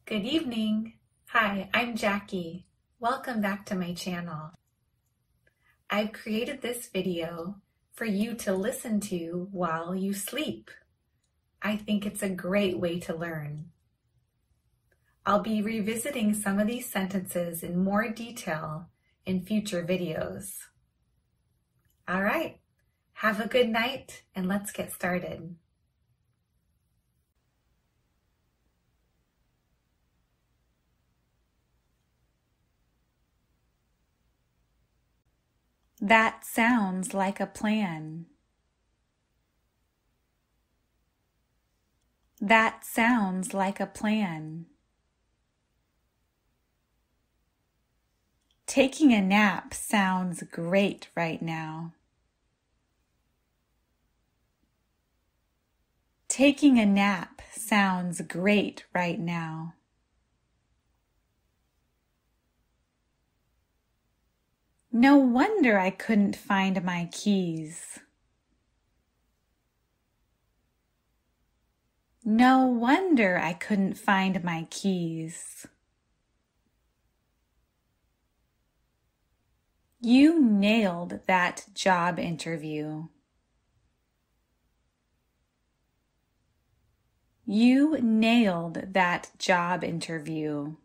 Good evening. Hi, I'm Jackie. Welcome back to my channel. I've created this video for you to listen to while you sleep. I think it's a great way to learn. I'll be revisiting some of these sentences in more detail in future videos. All right, have a good night and let's get started. That sounds like a plan. That sounds like a plan. Taking a nap sounds great right now. Taking a nap sounds great right now. No wonder I couldn't find my keys. No wonder I couldn't find my keys. You nailed that job interview. You nailed that job interview.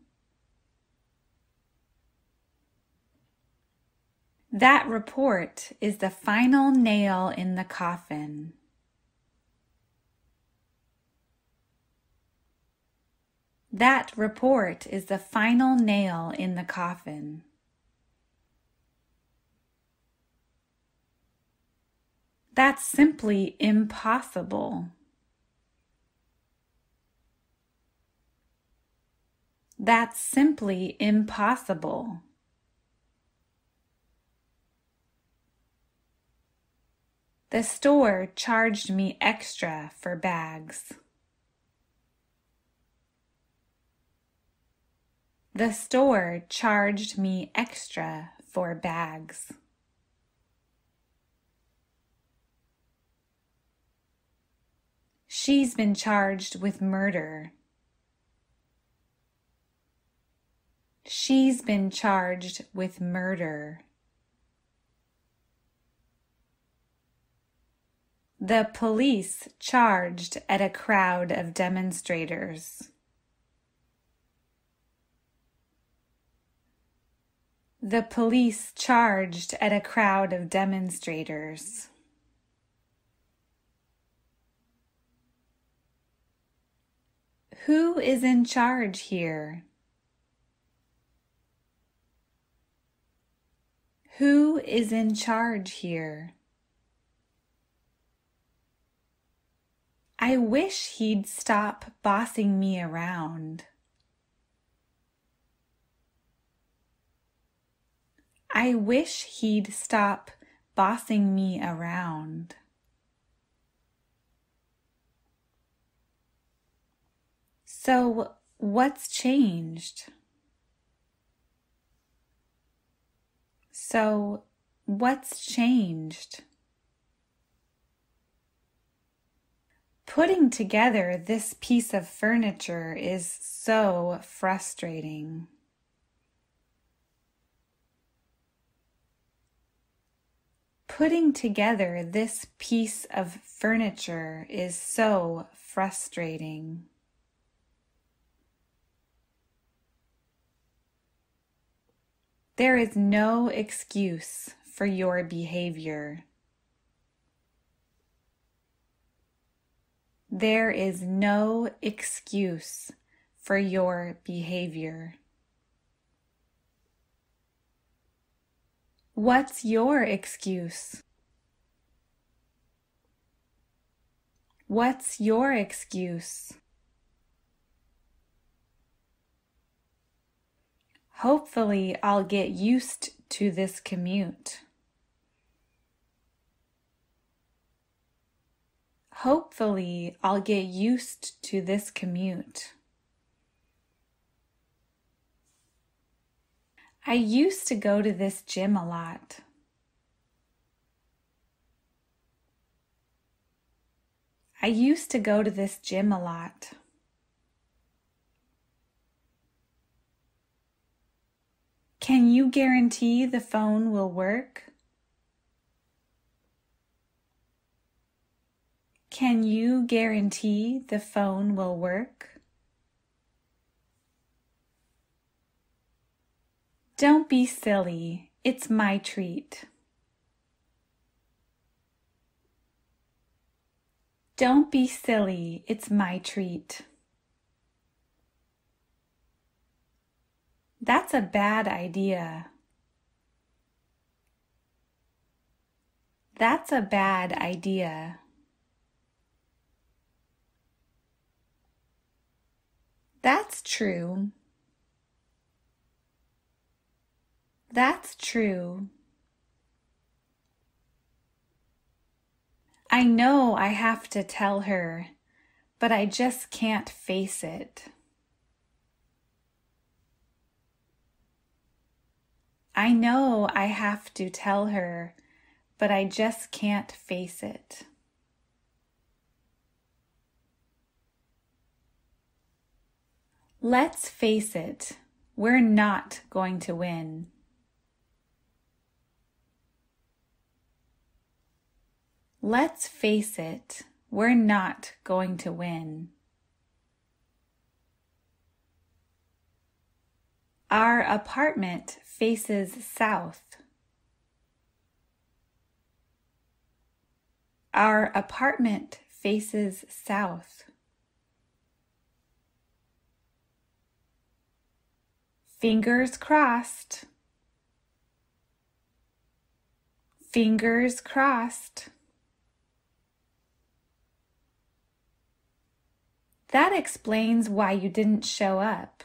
That report is the final nail in the coffin. That report is the final nail in the coffin. That's simply impossible. That's simply impossible. The store charged me extra for bags. The store charged me extra for bags. She's been charged with murder. She's been charged with murder. The police charged at a crowd of demonstrators. The police charged at a crowd of demonstrators. Who is in charge here? Who is in charge here? I wish he'd stop bossing me around. I wish he'd stop bossing me around. So, what's changed? So, what's changed? Putting together this piece of furniture is so frustrating. Putting together this piece of furniture is so frustrating. There is no excuse for your behavior. There is no excuse for your behavior. What's your excuse? What's your excuse? Hopefully, I'll get used to this commute. Hopefully, I'll get used to this commute. I used to go to this gym a lot. I used to go to this gym a lot. Can you guarantee the phone will work? Can you guarantee the phone will work? Don't be silly. It's my treat. Don't be silly. It's my treat. That's a bad idea. That's a bad idea. That's true. That's true. I know I have to tell her, but I just can't face it. I know I have to tell her, but I just can't face it. Let's face it, we're not going to win. Let's face it, we're not going to win. Our apartment faces south. Our apartment faces south. Fingers crossed. Fingers crossed. That explains why you didn't show up.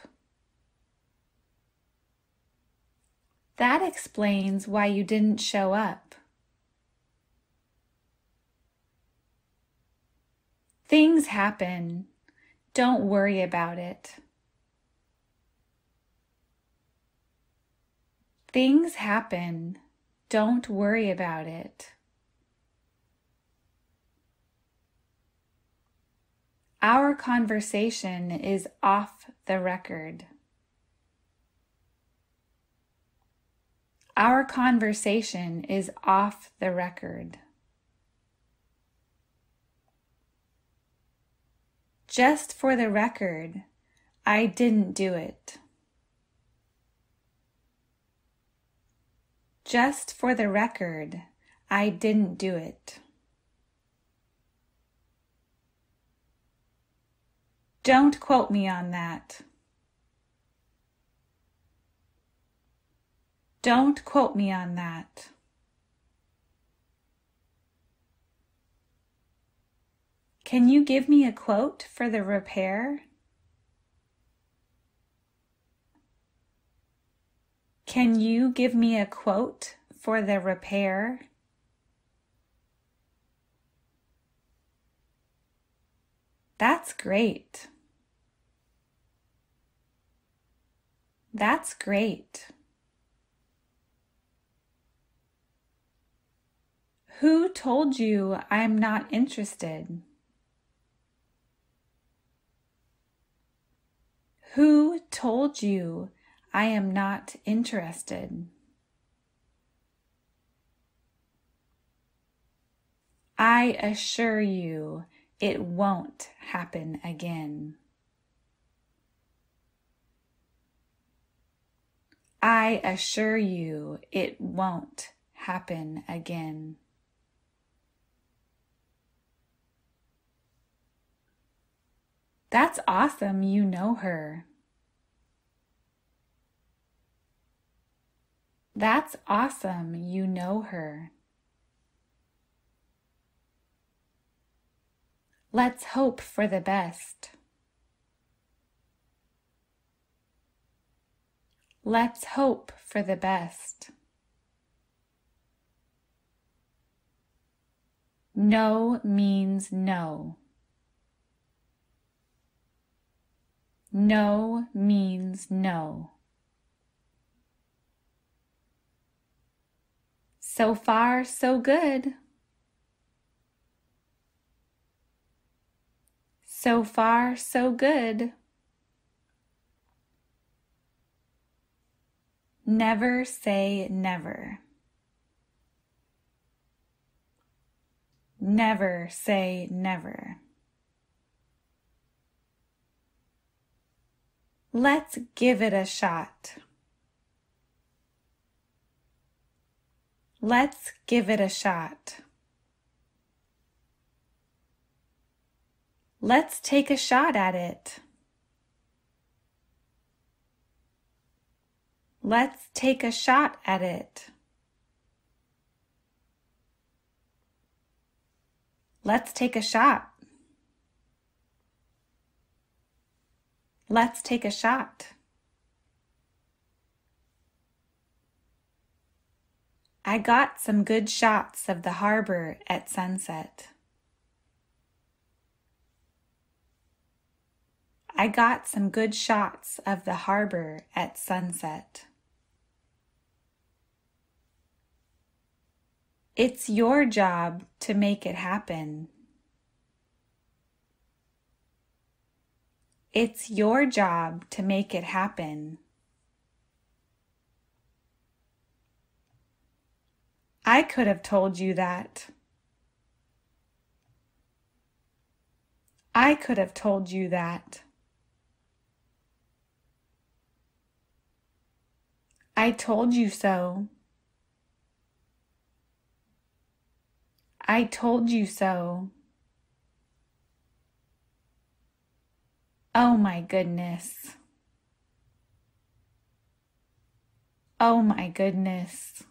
That explains why you didn't show up. Things happen. Don't worry about it. Things happen. Don't worry about it. Our conversation is off the record. Our conversation is off the record. Just for the record, I didn't do it. Just for the record, I didn't do it. Don't quote me on that. Don't quote me on that. Can you give me a quote for the repair? Can you give me a quote for the repair? That's great. That's great. Who told you I'm not interested? Who told you I am not interested? I assure you it won't happen again. I assure you it won't happen again. That's awesome, you know her. That's awesome, you know her. Let's hope for the best. Let's hope for the best. No means no. No means no. So far, so good. So far, so good. Never say never. Never say never. Let's give it a shot. Let's give it a shot. Let's take a shot at it. Let's take a shot at it. Let's take a shot. Let's take a shot. I got some good shots of the harbor at sunset. I got some good shots of the harbor at sunset. It's your job to make it happen. It's your job to make it happen. I could have told you that. I could have told you that. I told you so. I told you so. Oh my goodness. Oh my goodness.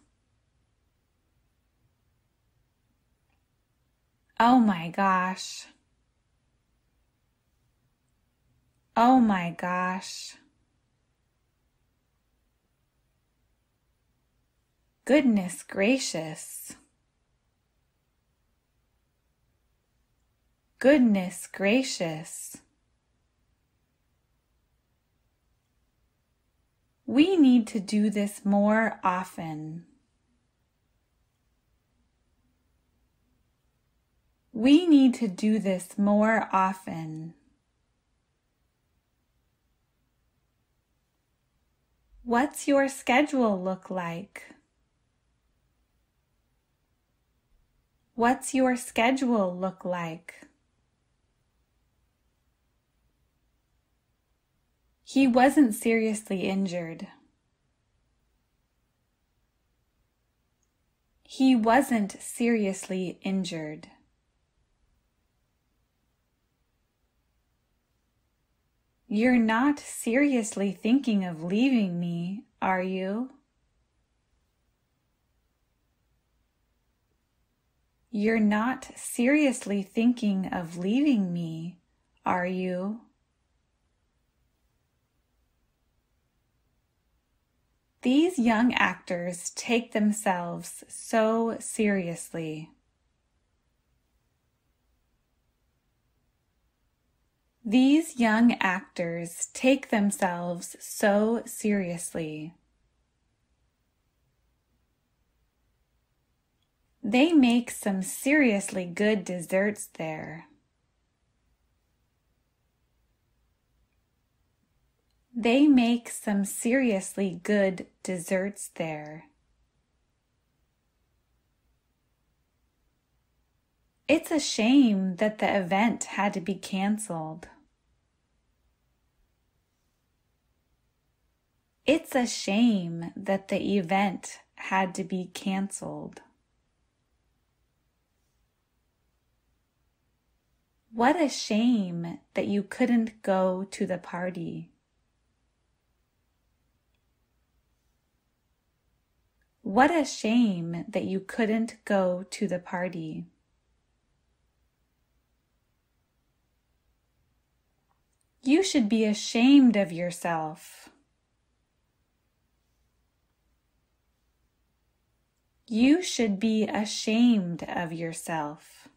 Oh my gosh. Oh my gosh. Goodness gracious. Goodness gracious. We need to do this more often. We need to do this more often. What's your schedule look like? What's your schedule look like? He wasn't seriously injured. He wasn't seriously injured. You're not seriously thinking of leaving me, are you? You're not seriously thinking of leaving me, are you? These young actors take themselves so seriously. These young actors take themselves so seriously. They make some seriously good desserts there. They make some seriously good desserts there. It's a shame that the event had to be canceled. It's a shame that the event had to be canceled. What a shame that you couldn't go to the party. What a shame that you couldn't go to the party. You should be ashamed of yourself. You should be ashamed of yourself.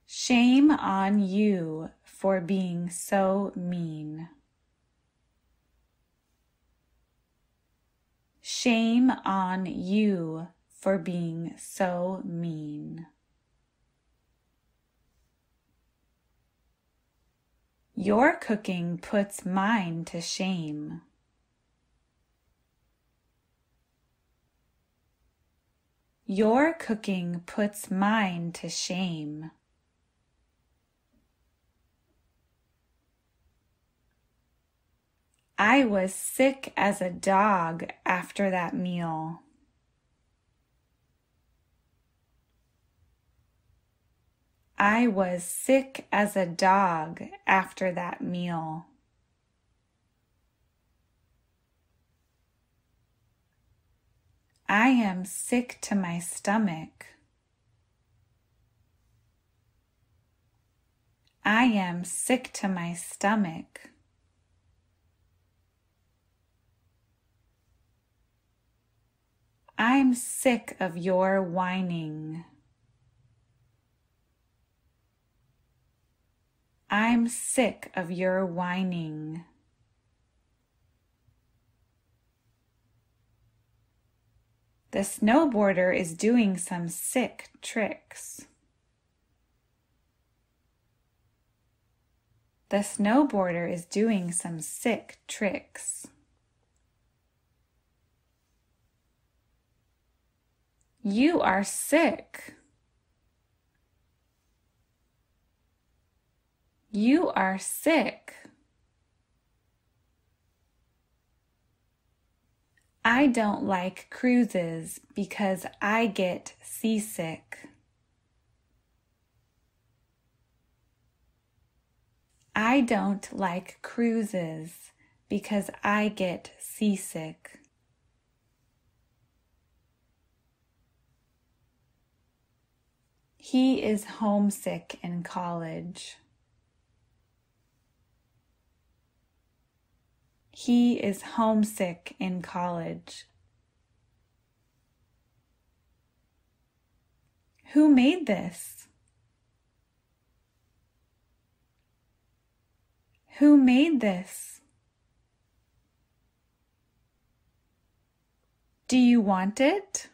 Shame on you for being so mean. Shame on you for being so mean. Your cooking puts mine to shame. Your cooking puts mine to shame. I was sick as a dog after that meal. I was sick as a dog after that meal. I am sick to my stomach. I am sick to my stomach. I'm sick of your whining. I'm sick of your whining. The snowboarder is doing some sick tricks. The snowboarder is doing some sick tricks. You are sick. You are sick. I don't like cruises because I get seasick. I don't like cruises because I get seasick. He is homesick in college. He is homesick in college. Who made this? Who made this? Do you want it?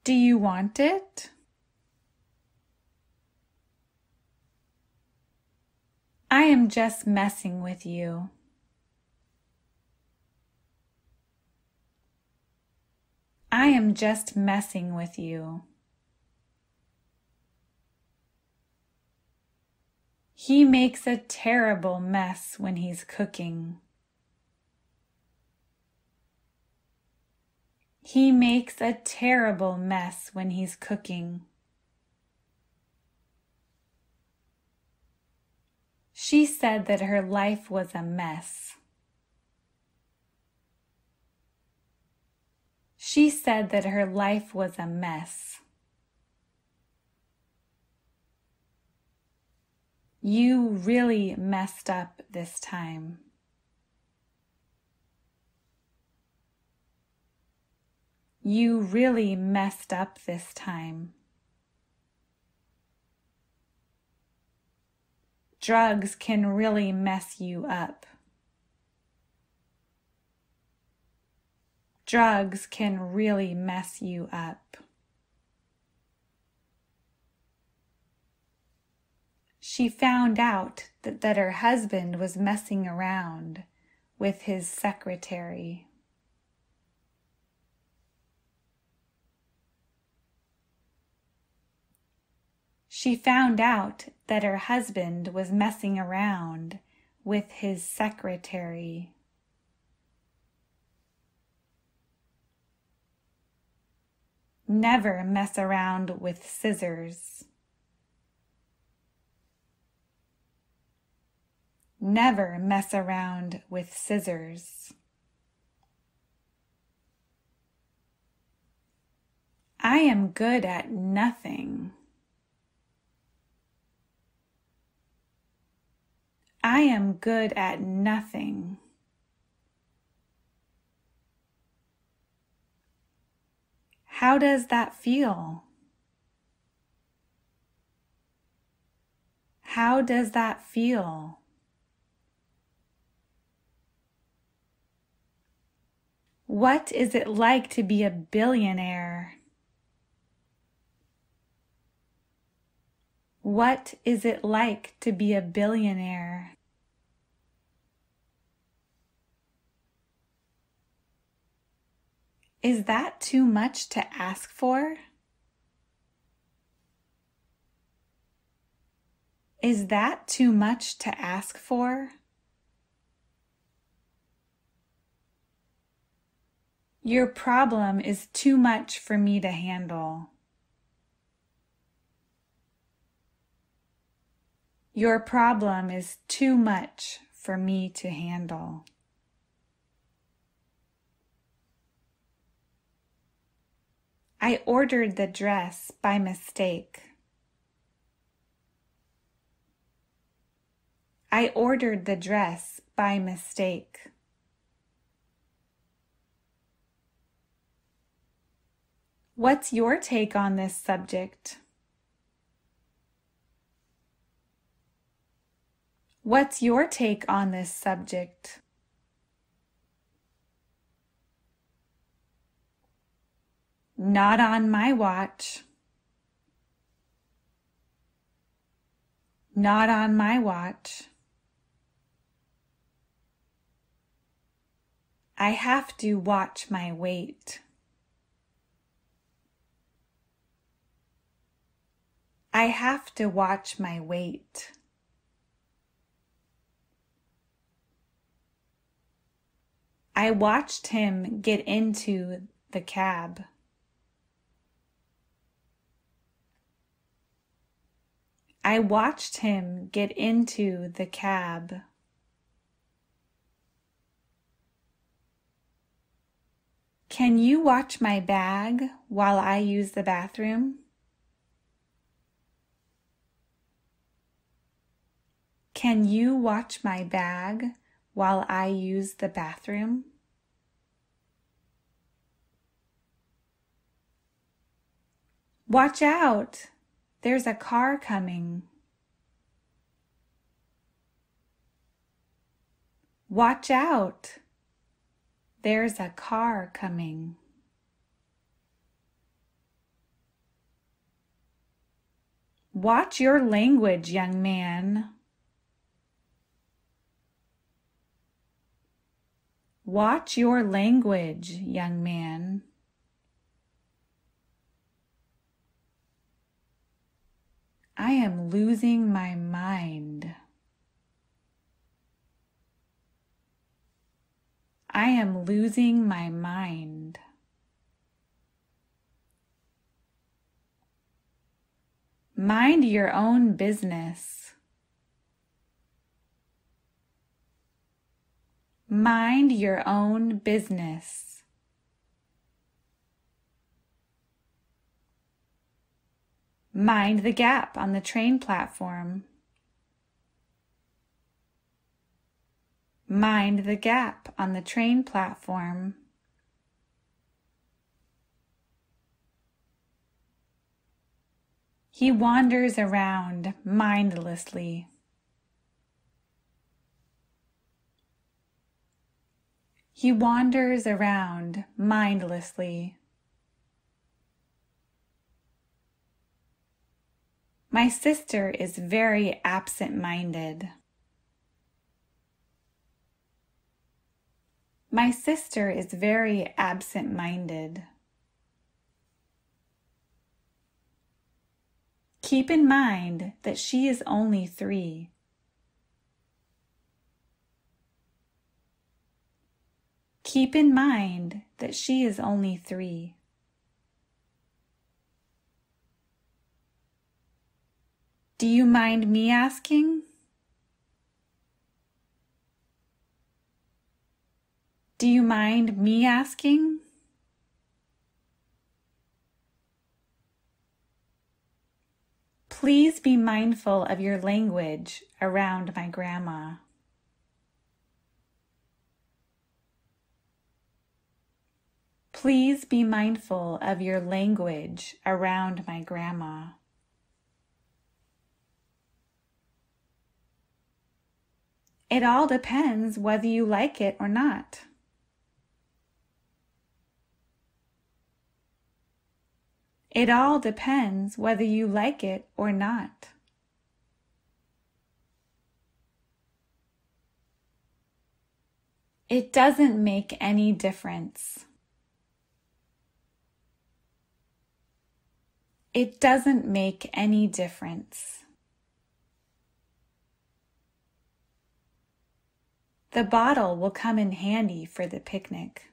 Do you want it? I am just messing with you. I am just messing with you. He makes a terrible mess when he's cooking. He makes a terrible mess when he's cooking. She said that her life was a mess. She said that her life was a mess. You really messed up this time. You really messed up this time. Drugs can really mess you up. Drugs can really mess you up. She found out that her husband was messing around with his secretary. She found out that her husband was messing around with his secretary. Never mess around with scissors. Never mess around with scissors. I am good at nothing. I am good at nothing. How does that feel? How does that feel? What is it like to be a billionaire? What is it like to be a billionaire? Is that too much to ask for? Is that too much to ask for? Your problem is too much for me to handle. Your problem is too much for me to handle. I ordered the dress by mistake. I ordered the dress by mistake. What's your take on this subject? What's your take on this subject? Not on my watch. Not on my watch. I have to watch my weight. I have to watch my weight. I watched him get into the cab. I watched him get into the cab. Can you watch my bag while I use the bathroom? Can you watch my bag while I use the bathroom? Watch out! There's a car coming. Watch out! There's a car coming. Watch your language, young man. Watch your language, young man. I am losing my mind. I am losing my mind. Mind your own business. Mind your own business. Mind the gap on the train platform. Mind the gap on the train platform. He wanders around mindlessly. He wanders around mindlessly. My sister is very absent-minded. My sister is very absent-minded. Keep in mind that she is only 3. Keep in mind that she is only 3. Do you mind me asking? Do you mind me asking? Please be mindful of your language around my grandma. Please be mindful of your language around my grandma. It all depends whether you like it or not. It all depends whether you like it or not. It doesn't make any difference. It doesn't make any difference. The bottle will come in handy for the picnic.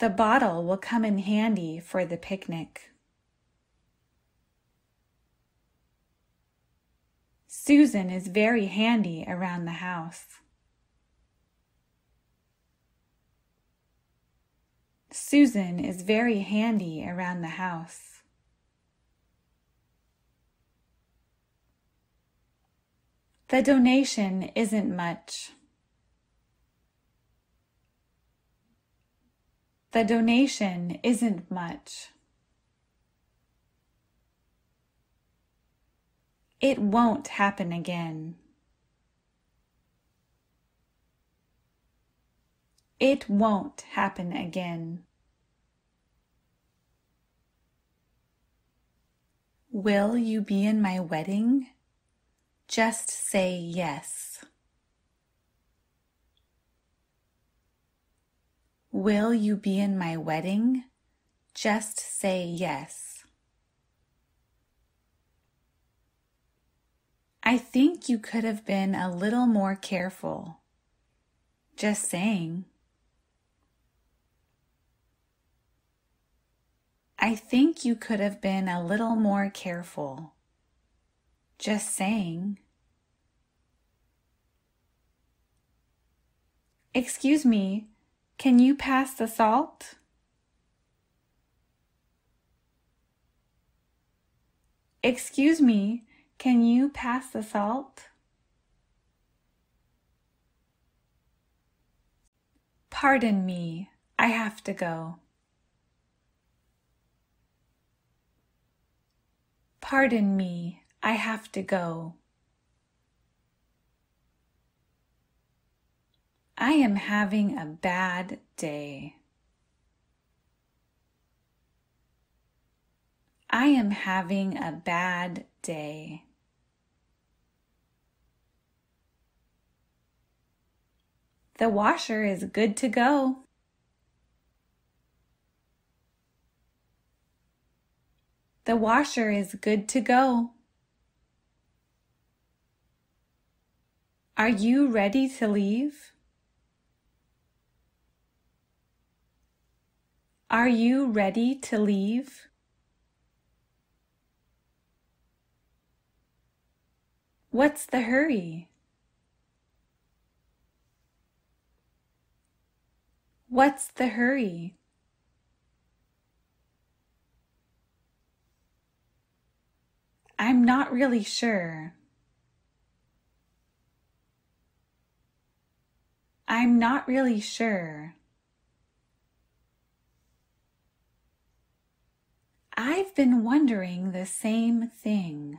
The bottle will come in handy for the picnic. Susan is very handy around the house. Susan is very handy around the house. The donation isn't much. The donation isn't much. It won't happen again. It won't happen again. Will you be in my wedding? Just say yes. Will you be in my wedding? Just say yes. I think you could have been a little more careful. Just saying. I think you could have been a little more careful. Just saying. Excuse me, can you pass the salt? Excuse me, can you pass the salt? Pardon me, I have to go. Pardon me, I have to go. I am having a bad day. I am having a bad day. The washer is good to go. The washer is good to go. Are you ready to leave? Are you ready to leave? What's the hurry? What's the hurry? I'm not really sure. I'm not really sure. I've been wondering the same thing.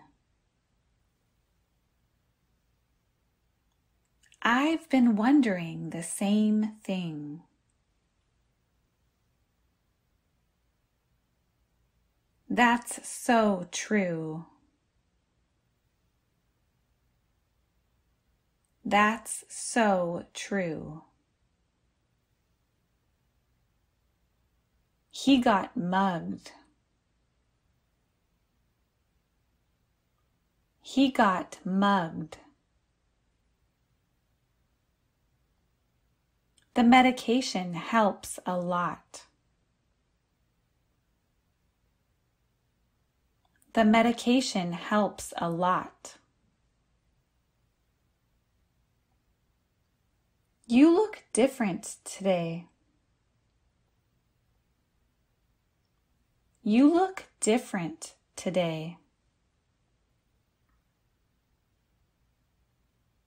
I've been wondering the same thing. That's so true. That's so true. He got mugged. He got mugged. The medication helps a lot. The medication helps a lot. You look different today. You look different today.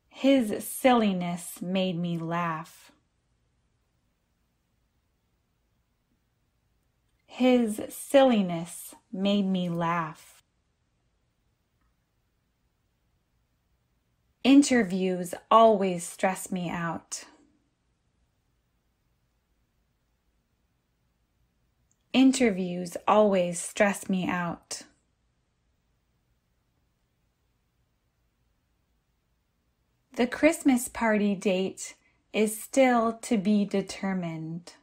His silliness made me laugh. His silliness made me laugh. Interviews always stress me out. Interviews always stress me out. The Christmas party date is still to be determined.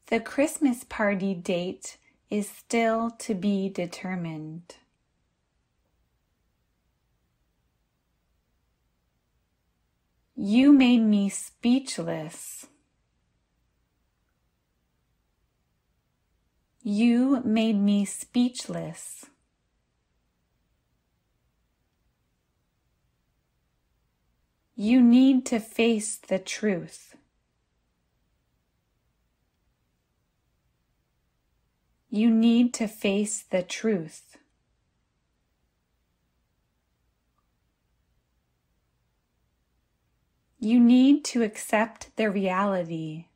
The Christmas party date is still to be determined. You made me speechless. You made me speechless. You need to face the truth. You need to face the truth. You need to accept the reality.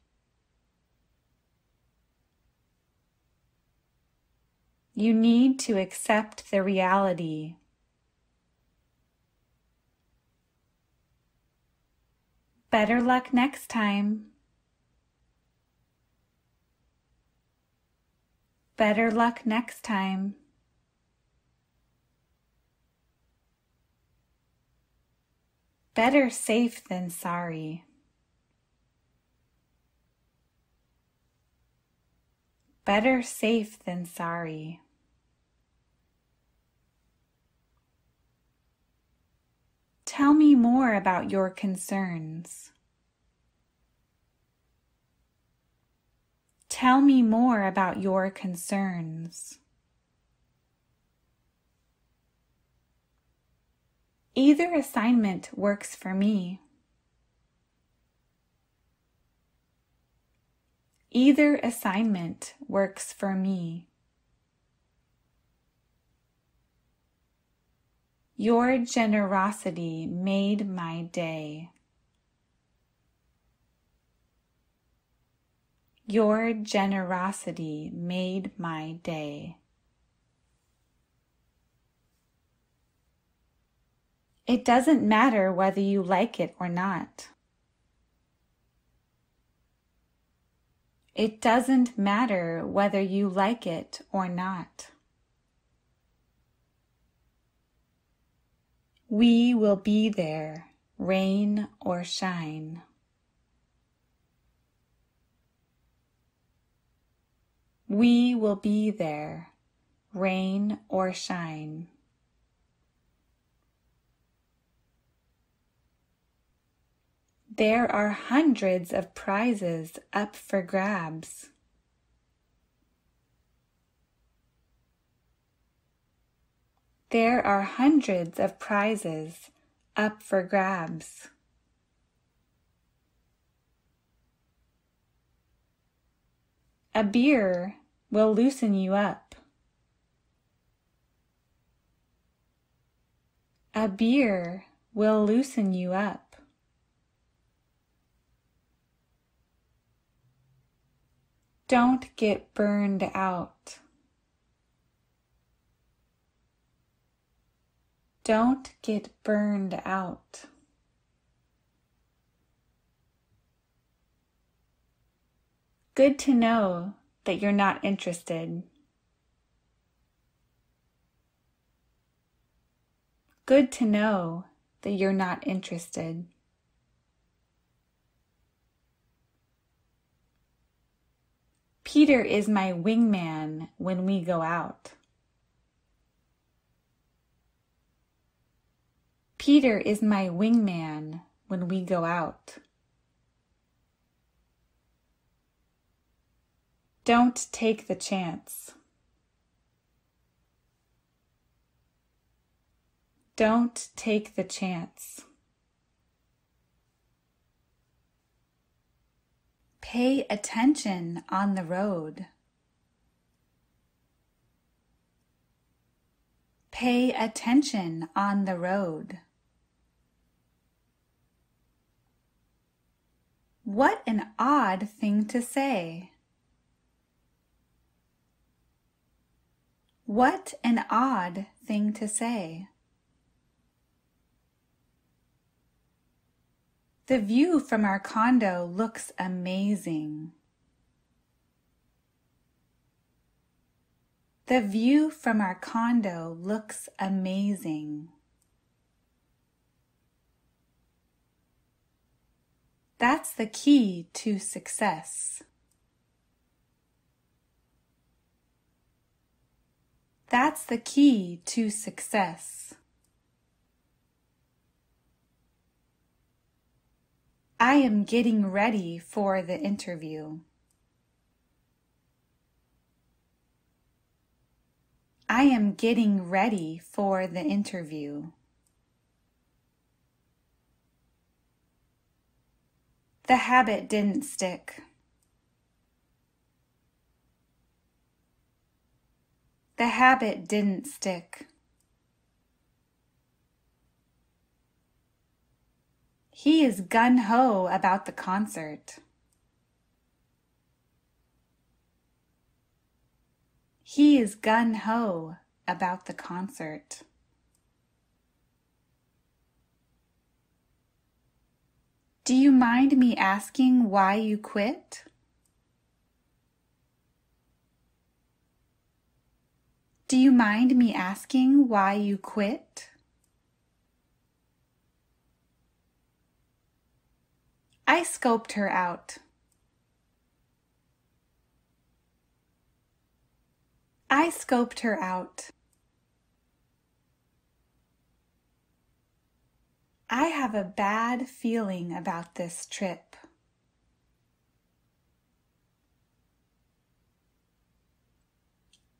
You need to accept the reality. Better luck next time. Better luck next time. Better safe than sorry. Better safe than sorry. Tell me more about your concerns. Tell me more about your concerns. Either assignment works for me. Either assignment works for me. Your generosity made my day. Your generosity made my day. It doesn't matter whether you like it or not. It doesn't matter whether you like it or not. We will be there, rain or shine. We will be there, rain or shine. There are hundreds of prizes up for grabs. There are hundreds of prizes up for grabs. A beer will loosen you up. A beer will loosen you up. Don't get burned out. Don't get burned out. Good to know that you're not interested. Good to know that you're not interested. Peter is my wingman when we go out. Peter is my wingman when we go out. Don't take the chance. Don't take the chance. Pay attention on the road. Pay attention on the road. What an odd thing to say. What an odd thing to say. The view from our condo looks amazing. The view from our condo looks amazing. That's the key to success. That's the key to success. I am getting ready for the interview. I am getting ready for the interview. The habit didn't stick. The habit didn't stick. He is gung-ho about the concert. He is gung-ho about the concert. Do you mind me asking why you quit? Do you mind me asking why you quit? I scoped her out. I scoped her out. I have a bad feeling about this trip.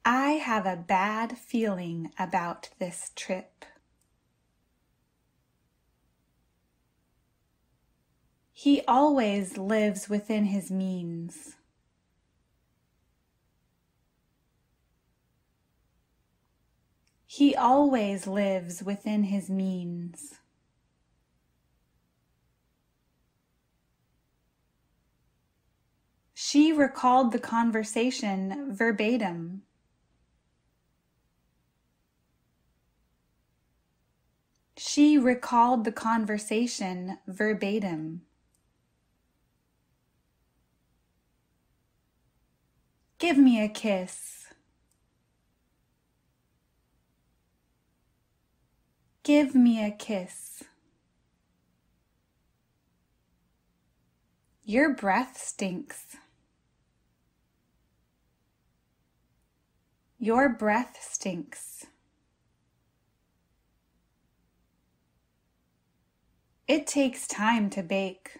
I have a bad feeling about this trip. He always lives within his means. He always lives within his means. She recalled the conversation verbatim. She recalled the conversation verbatim. Give me a kiss. Give me a kiss. Your breath stinks. Your breath stinks. It takes time to bake.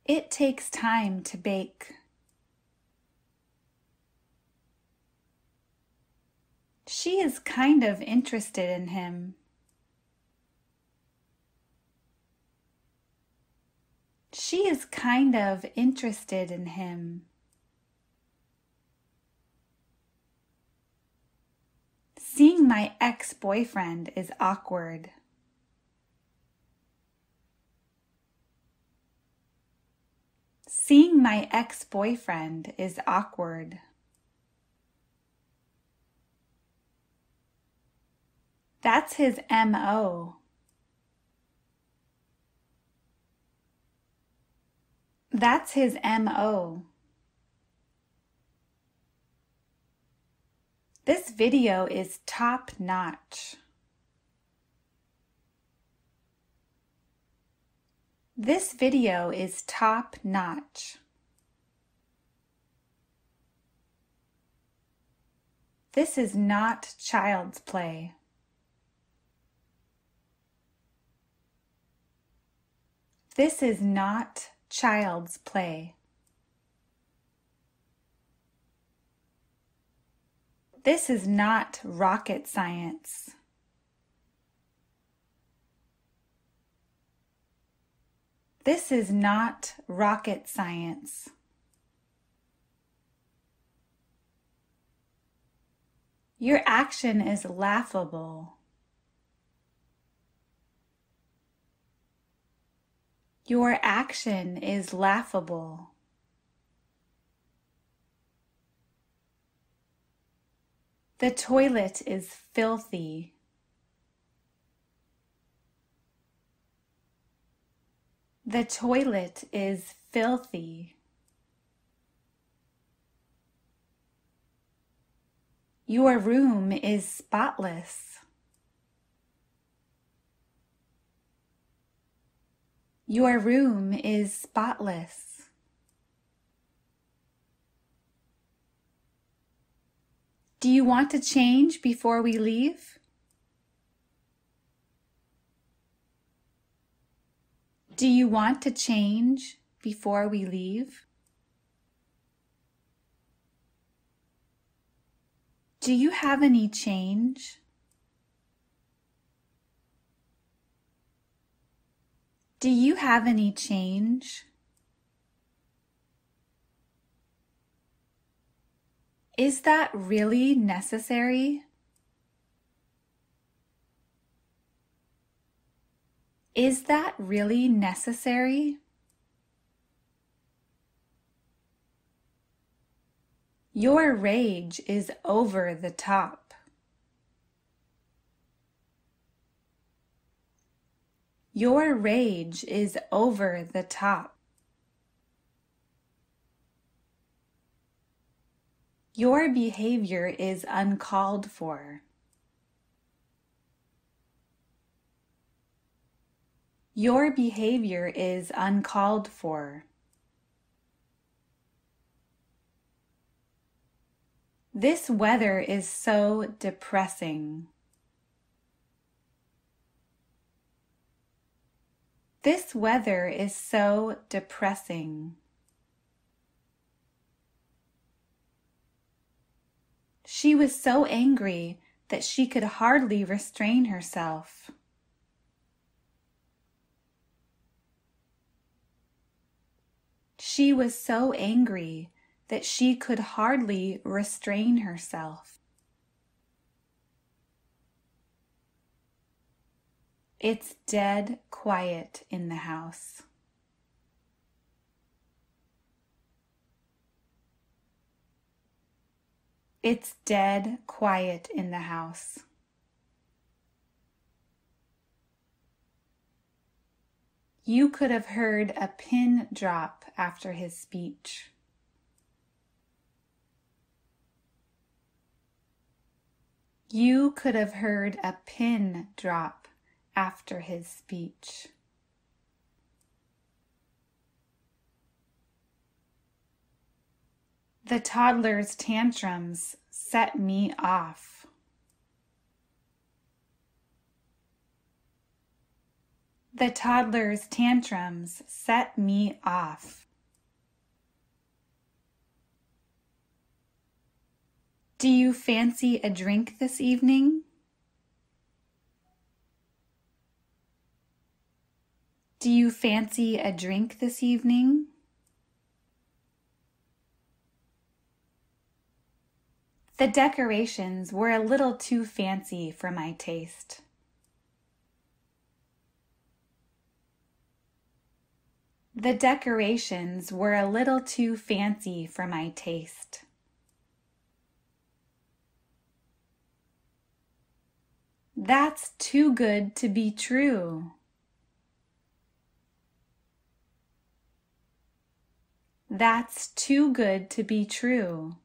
It takes time to bake. She is kind of interested in him. She is kind of interested in him. Seeing my ex-boyfriend is awkward. Seeing my ex-boyfriend is awkward. That's his MO. That's his MO. This video is top-notch. This video is top-notch. This is not child's play. This is not child's play. This is not rocket science. This is not rocket science. Your action is laughable. Your action is laughable. The toilet is filthy. The toilet is filthy. Your room is spotless. Your room is spotless. Do you want to change before we leave? Do you want to change before we leave? Do you have any change? Do you have any change? Is that really necessary? Is that really necessary? Your rage is over the top. Your rage is over the top. Your behavior is uncalled for. Your behavior is uncalled for. This weather is so depressing. This weather is so depressing. She was so angry that she could hardly restrain herself. She was so angry that she could hardly restrain herself. It's dead quiet in the house. It's dead quiet in the house. You could have heard a pin drop after his speech. You could have heard a pin drop after his speech. The toddler's tantrums set me off. The toddler's tantrums set me off. Do you fancy a drink this evening? Do you fancy a drink this evening? The decorations were a little too fancy for my taste. The decorations were a little too fancy for my taste. That's too good to be true. That's too good to be true.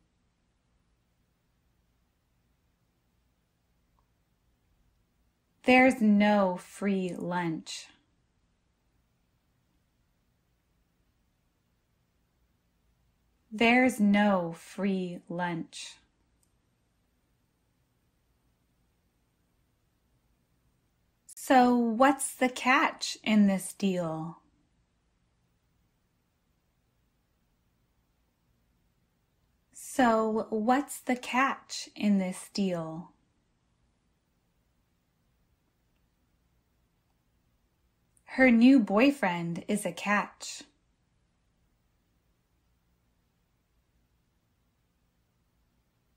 There's no free lunch. There's no free lunch. So what's the catch in this deal? So what's the catch in this deal? Her new boyfriend is a catch.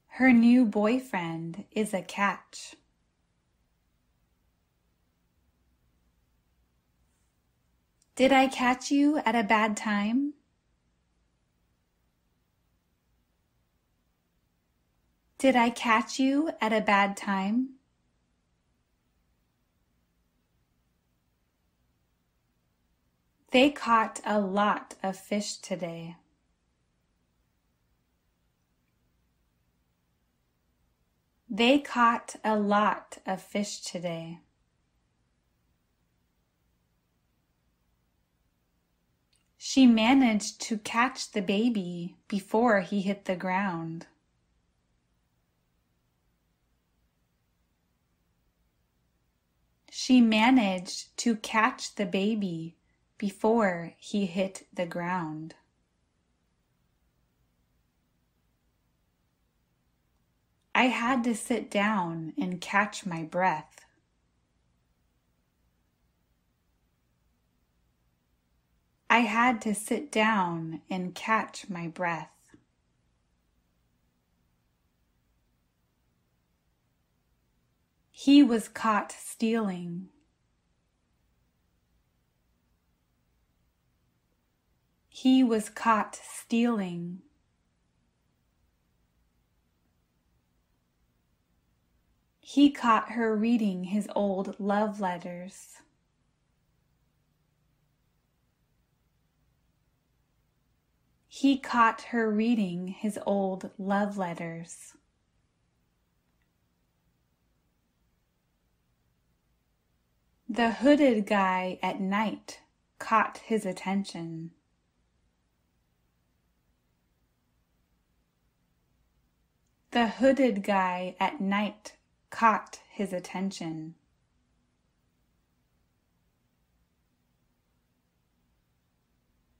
Her new boyfriend is a catch. Did I catch you at a bad time? Did I catch you at a bad time? They caught a lot of fish today. They caught a lot of fish today. She managed to catch the baby before he hit the ground. She managed to catch the baby before he hit the ground. I had to sit down and catch my breath. I had to sit down and catch my breath. He was caught stealing. He was caught stealing. He caught her reading his old love letters. He caught her reading his old love letters. The hooded guy at night caught his attention. The hooded guy at night caught his attention.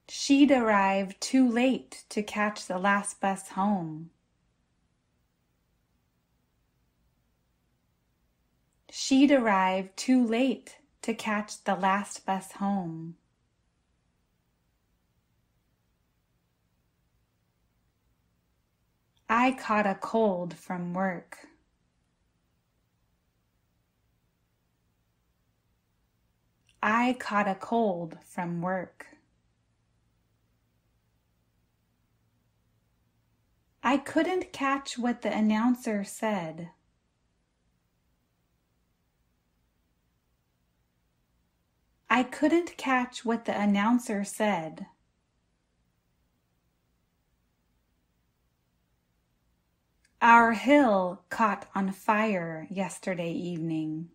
She'd arrived too late to catch the last bus home. She'd arrived too late to catch the last bus home. I caught a cold from work. I caught a cold from work. I couldn't catch what the announcer said. I couldn't catch what the announcer said. Our hill caught on fire yesterday evening.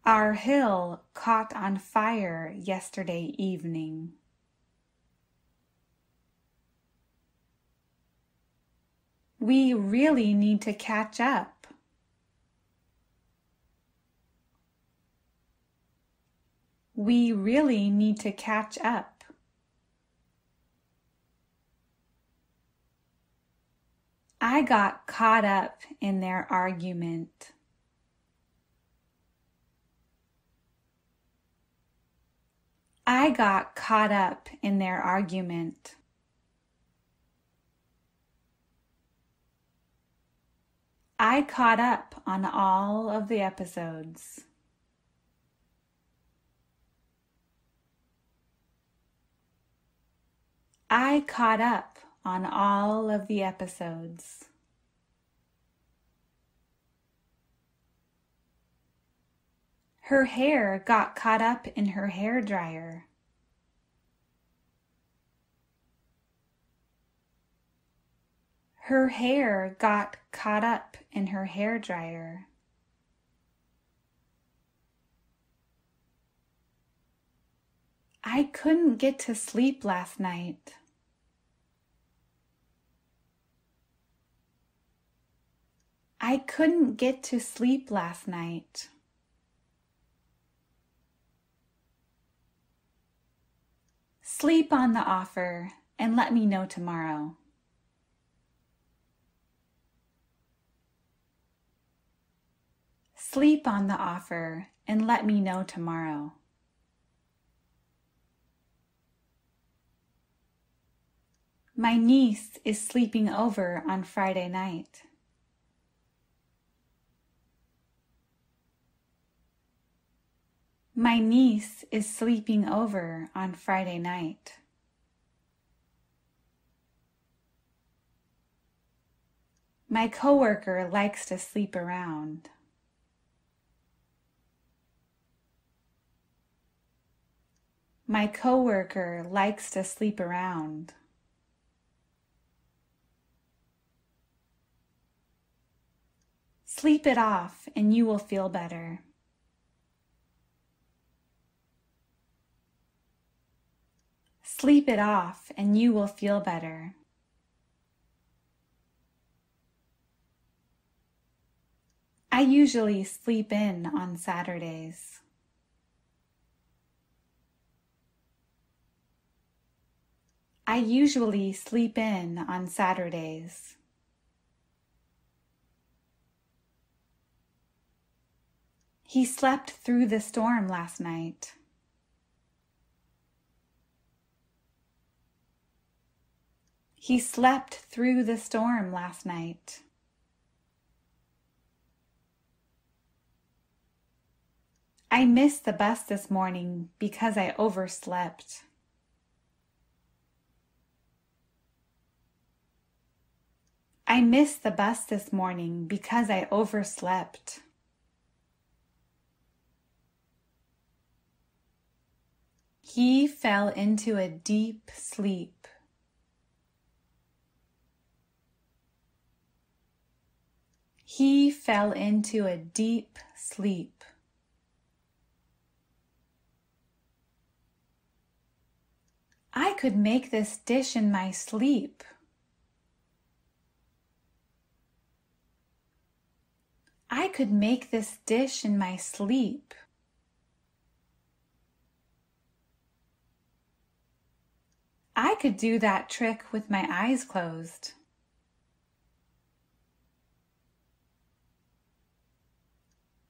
Our hill caught on fire yesterday evening. We really need to catch up. We really need to catch up. I got caught up in their argument. I got caught up in their argument. I caught up on all of the episodes. I caught up on all of the episodes. Her hair got caught up in her hairdryer. Her hair got caught up in her hairdryer. I couldn't get to sleep last night. I couldn't get to sleep last night. Sleep on the offer and let me know tomorrow. Sleep on the offer and let me know tomorrow. My niece is sleeping over on Friday night. My niece is sleeping over on Friday night. My coworker likes to sleep around. My coworker likes to sleep around. Sleep it off and you will feel better. Sleep it off and you will feel better. I usually sleep in on Saturdays. I usually sleep in on Saturdays. He slept through the storm last night. He slept through the storm last night. I missed the bus this morning because I overslept. I missed the bus this morning because I overslept. He fell into a deep sleep. He fell into a deep sleep. I could make this dish in my sleep. I could make this dish in my sleep. I could do that trick with my eyes closed.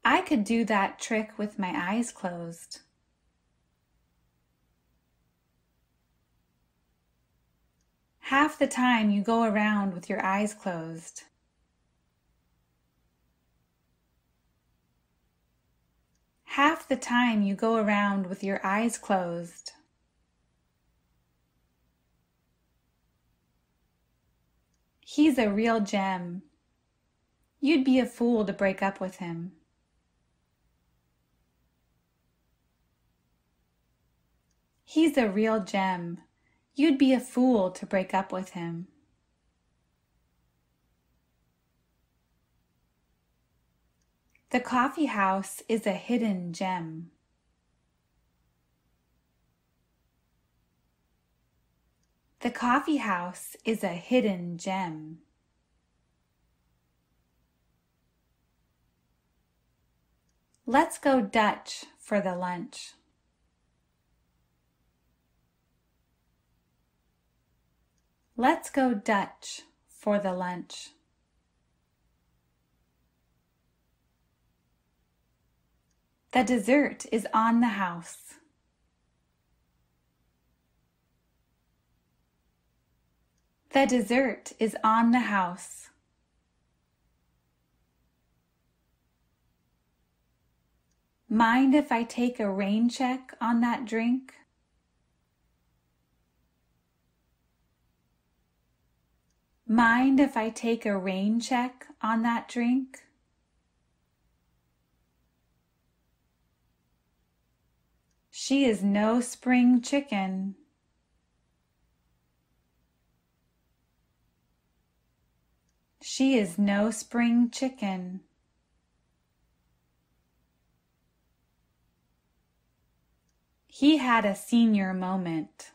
I could do that trick with my eyes closed. Half the time you go around with your eyes closed. Half the time you go around with your eyes closed. He's a real gem. You'd be a fool to break up with him. He's a real gem. You'd be a fool to break up with him. The coffee house is a hidden gem. The coffee house is a hidden gem. Let's go Dutch for the lunch. Let's go Dutch for the lunch. The dessert is on the house. The dessert is on the house. Mind if I take a rain check on that drink? Mind if I take a rain check on that drink? She is no spring chicken. She is no spring chicken. He had a senior moment.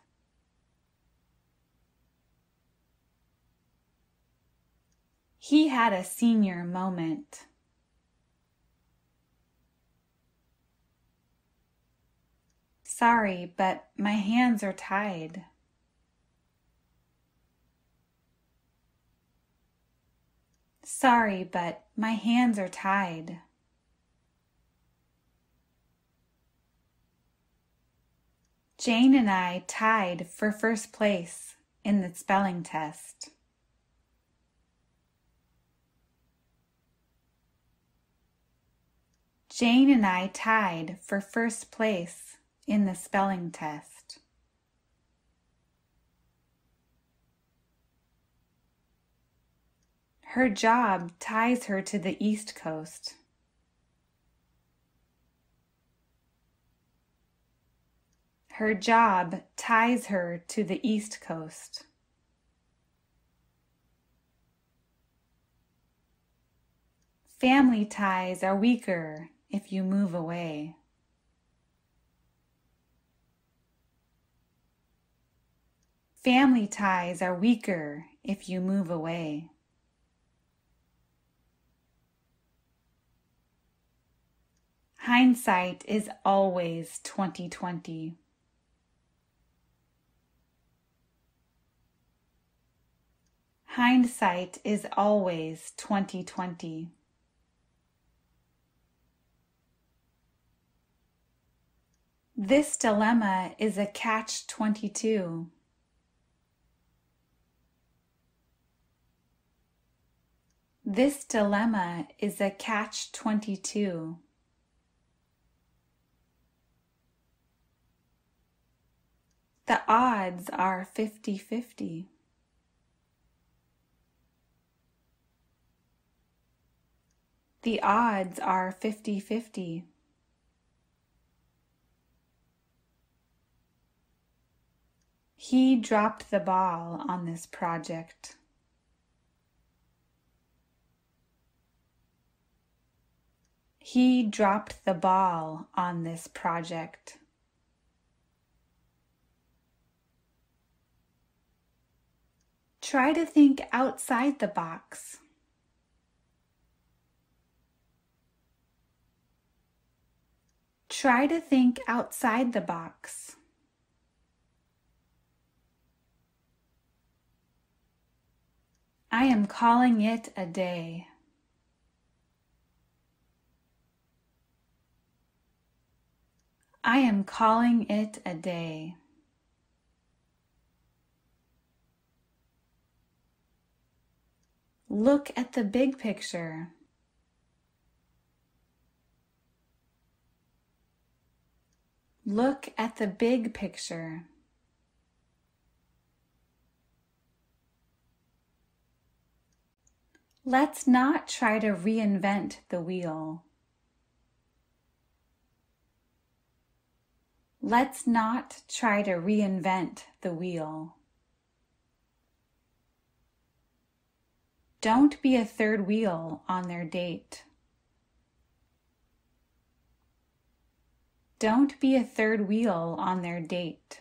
He had a senior moment. Sorry, but my hands are tied. Sorry, but my hands are tied. Jane and I tied for first place in the spelling test. Jane and I tied for first place in the spelling test. Her job ties her to the East Coast. Her job ties her to the East Coast. Family ties are weaker if you move away. Family ties are weaker if you move away. Hindsight is always 20/20. Hindsight is always 20/20. This dilemma is a catch-22. This dilemma is a catch-22. The odds are 50-50. The odds are 50-50. He dropped the ball on this project. He dropped the ball on this project. Try to think outside the box. Try to think outside the box. I am calling it a day. I am calling it a day. Look at the big picture. Look at the big picture. Let's not try to reinvent the wheel. Let's not try to reinvent the wheel. Don't be a third wheel on their date. Don't be a third wheel on their date.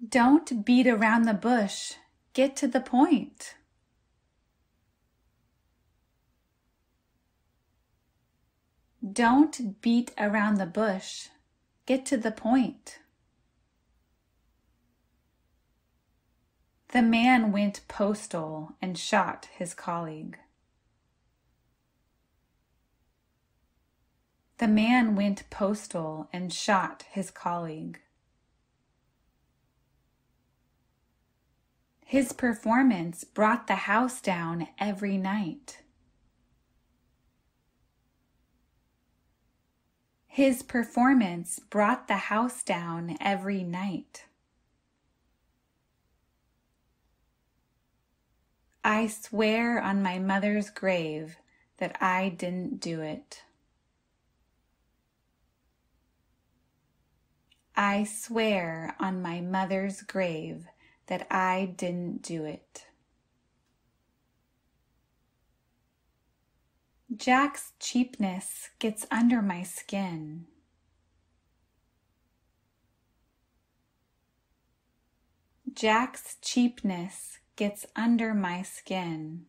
Don't beat around the bush. Get to the point. Don't beat around the bush. Get to the point. The man went postal and shot his colleague. The man went postal and shot his colleague. His performance brought the house down every night. His performance brought the house down every night. I swear on my mother's grave that I didn't do it. I swear on my mother's grave that I didn't do it. Jack's cheapness gets under my skin. Jack's cheapness gets under my skin.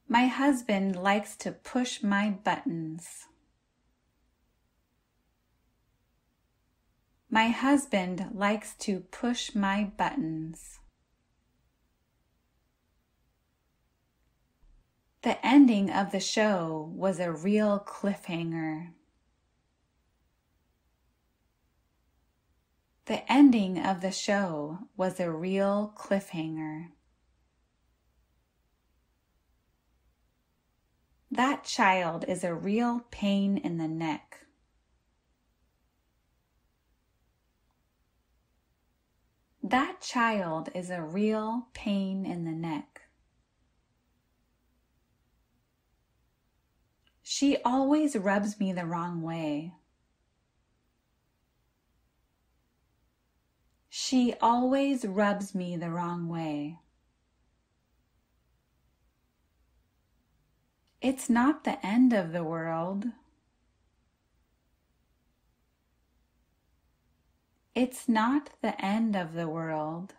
My husband likes to push my buttons. My husband likes to push my buttons. The ending of the show was a real cliffhanger. The ending of the show was a real cliffhanger. That child is a real pain in the neck. That child is a real pain in the neck. She always rubs me the wrong way. She always rubs me the wrong way. It's not the end of the world. It's not the end of the world.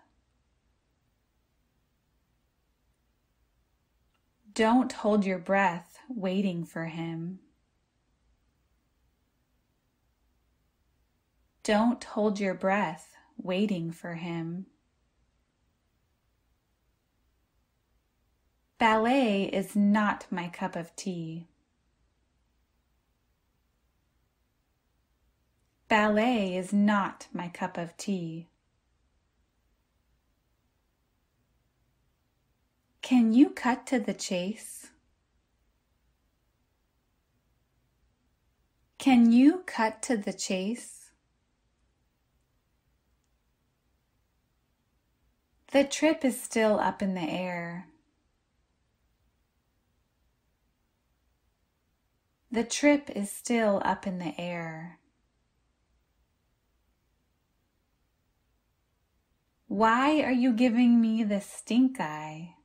Don't hold your breath waiting for him. Don't hold your breath waiting for him. Ballet is not my cup of tea. Ballet is not my cup of tea. Can you cut to the chase? Can you cut to the chase? The trip is still up in the air. The trip is still up in the air. Why are you giving me the stink eye?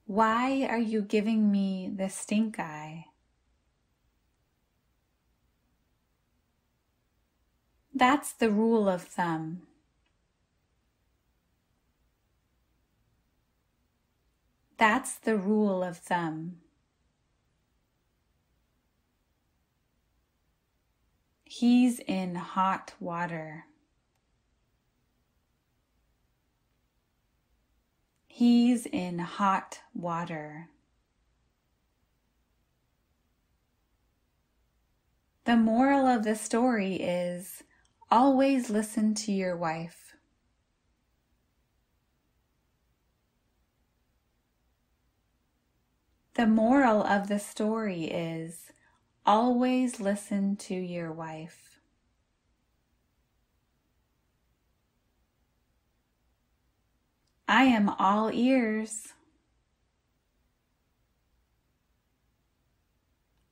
Why are you giving me the stink eye? That's the rule of thumb. That's the rule of thumb. He's in hot water. He's in hot water. The moral of the story is always listen to your wife. The moral of the story is always listen to your wife. I am all ears.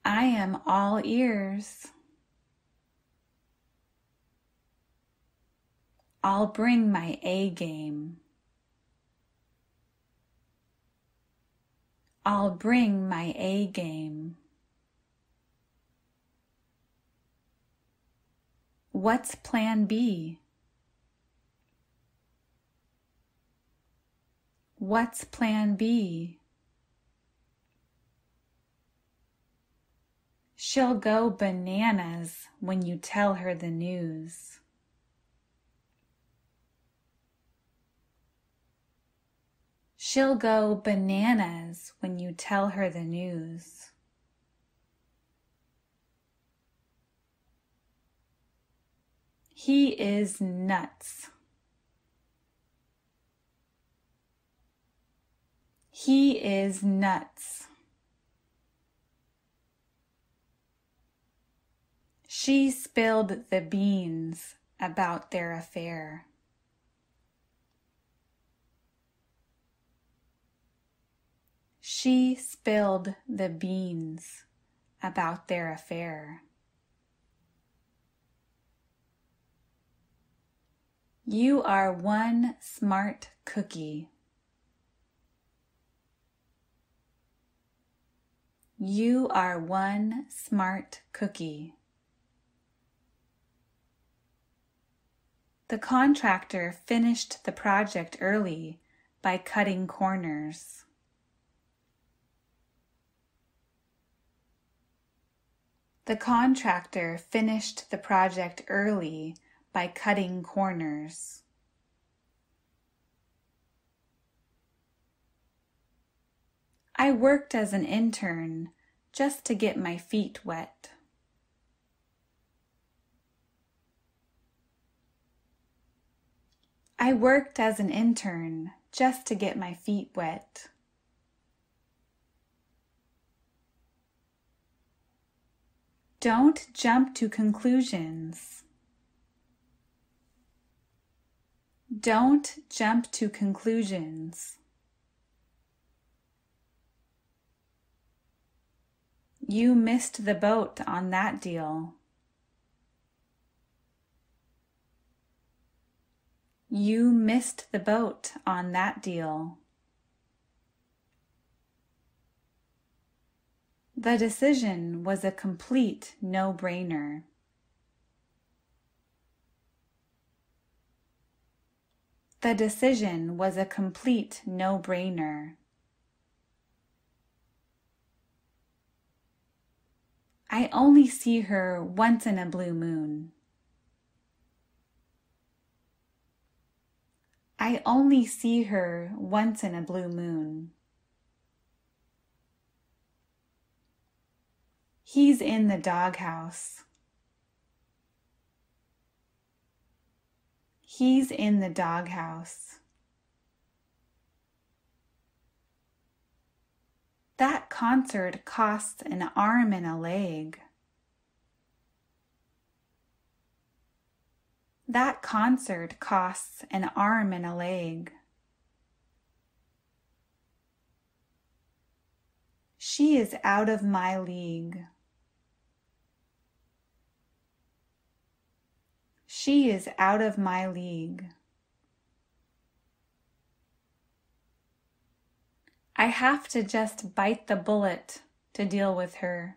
I am all ears. I'll bring my A game. I'll bring my A game. What's plan B? What's plan B? She'll go bananas when you tell her the news. She'll go bananas when you tell her the news. He is nuts. He is nuts. She spilled the beans about their affair. She spilled the beans about their affair. You are one smart cookie. You are one smart cookie. The contractor finished the project early by cutting corners. The contractor finished the project early by cutting corners. I worked as an intern just to get my feet wet. I worked as an intern just to get my feet wet. Don't jump to conclusions. Don't jump to conclusions. You missed the boat on that deal. You missed the boat on that deal. The decision was a complete no-brainer. The decision was a complete no-brainer. I only see her once in a blue moon. I only see her once in a blue moon. He's in the doghouse. He's in the doghouse. That concert costs an arm and a leg. That concert costs an arm and a leg. She is out of my league. She is out of my league. I have to just bite the bullet to deal with her.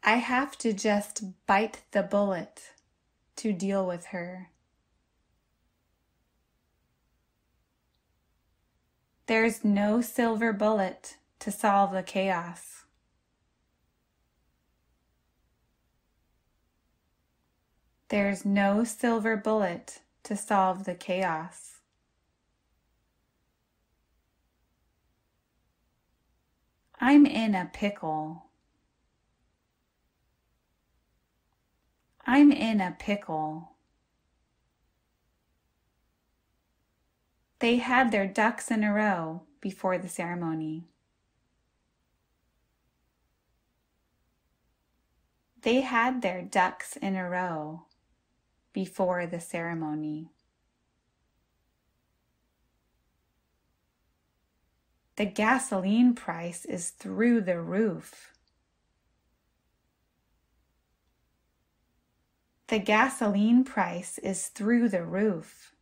I have to just bite the bullet to deal with her. There's no silver bullet to solve the chaos. There's no silver bullet to solve the chaos. I'm in a pickle. I'm in a pickle. They had their ducks in a row before the ceremony. They had their ducks in a row before the ceremony. The gasoline price is through the roof. The gasoline price is through the roof.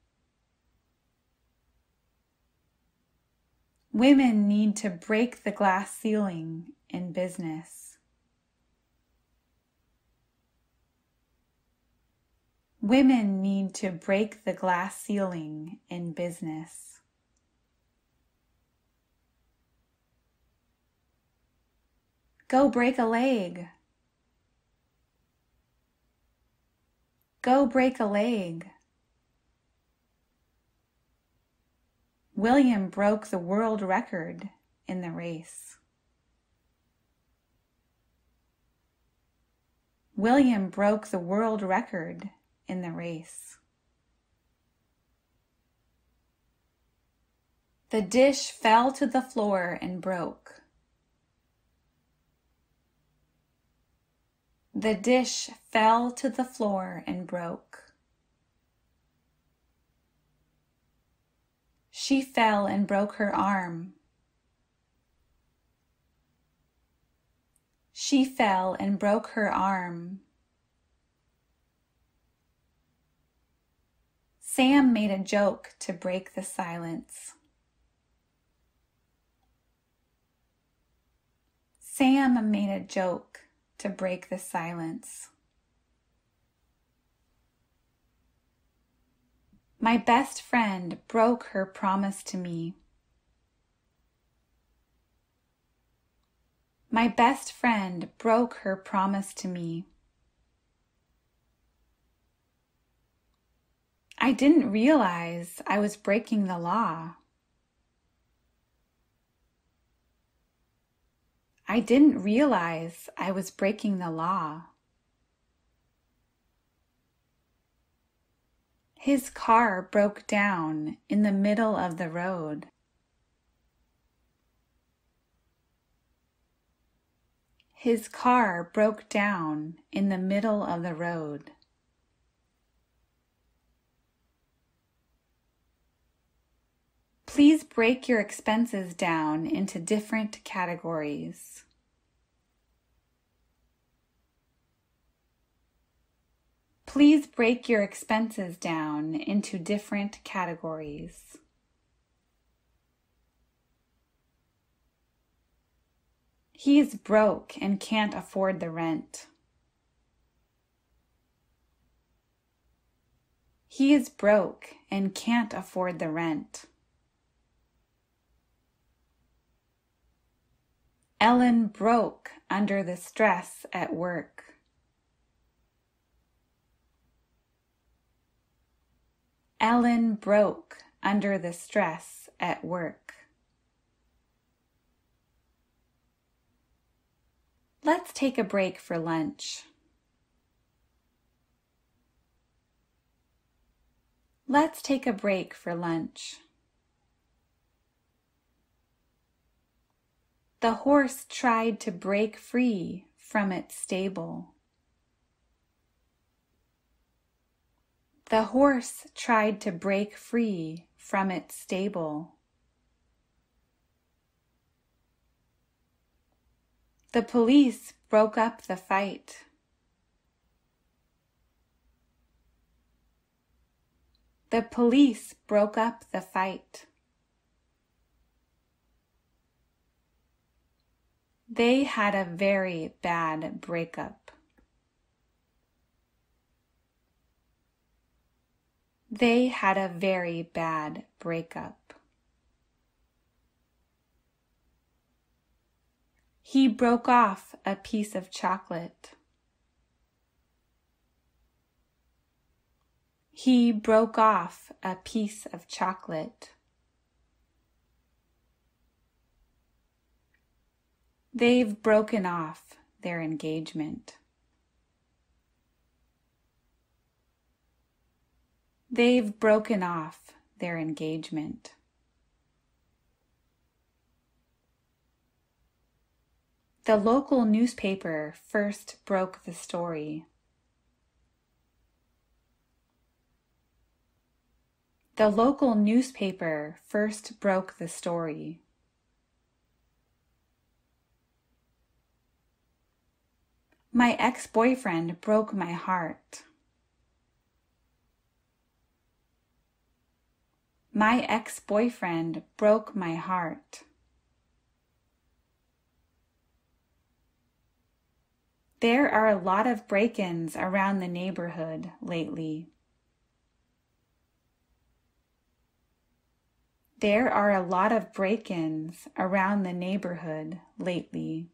Women need to break the glass ceiling in business. Women need to break the glass ceiling in business. Go break a leg. Go break a leg. William broke the world record in the race. William broke the world record in the race. The dish fell to the floor and broke. The dish fell to the floor and broke. She fell and broke her arm. She fell and broke her arm. Sam made a joke to break the silence. Sam made a joke to break the silence. My best friend broke her promise to me. My best friend broke her promise to me. I didn't realize I was breaking the law. I didn't realize I was breaking the law. His car broke down in the middle of the road. His car broke down in the middle of the road. Please break your expenses down into different categories. Please break your expenses down into different categories. He's broke and can't afford the rent. He is broke and can't afford the rent. Ellen broke under the stress at work. Ellen broke under the stress at work. Let's take a break for lunch. Let's take a break for lunch. The horse tried to break free from its stable. The horse tried to break free from its stable. The police broke up the fight. The police broke up the fight. They had a very bad breakup. They had a very bad breakup. He broke off a piece of chocolate. He broke off a piece of chocolate. They've broken off their engagement. They've broken off their engagement. The local newspaper first broke the story. The local newspaper first broke the story. My ex-boyfriend broke my heart. My ex-boyfriend broke my heart. There are a lot of break-ins around the neighborhood lately. There are a lot of break-ins around the neighborhood lately.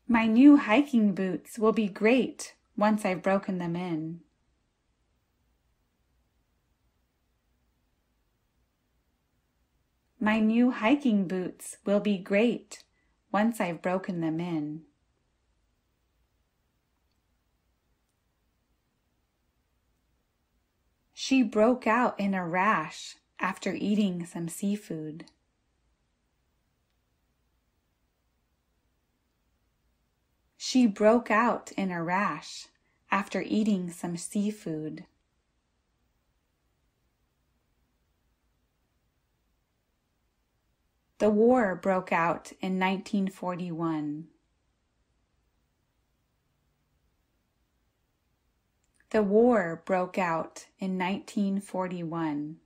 My new hiking boots will be great once I've broken them in. My new hiking boots will be great once I've broken them in. She broke out in a rash after eating some seafood. She broke out in a rash after eating some seafood. The war broke out in 1941. The war broke out in 1941.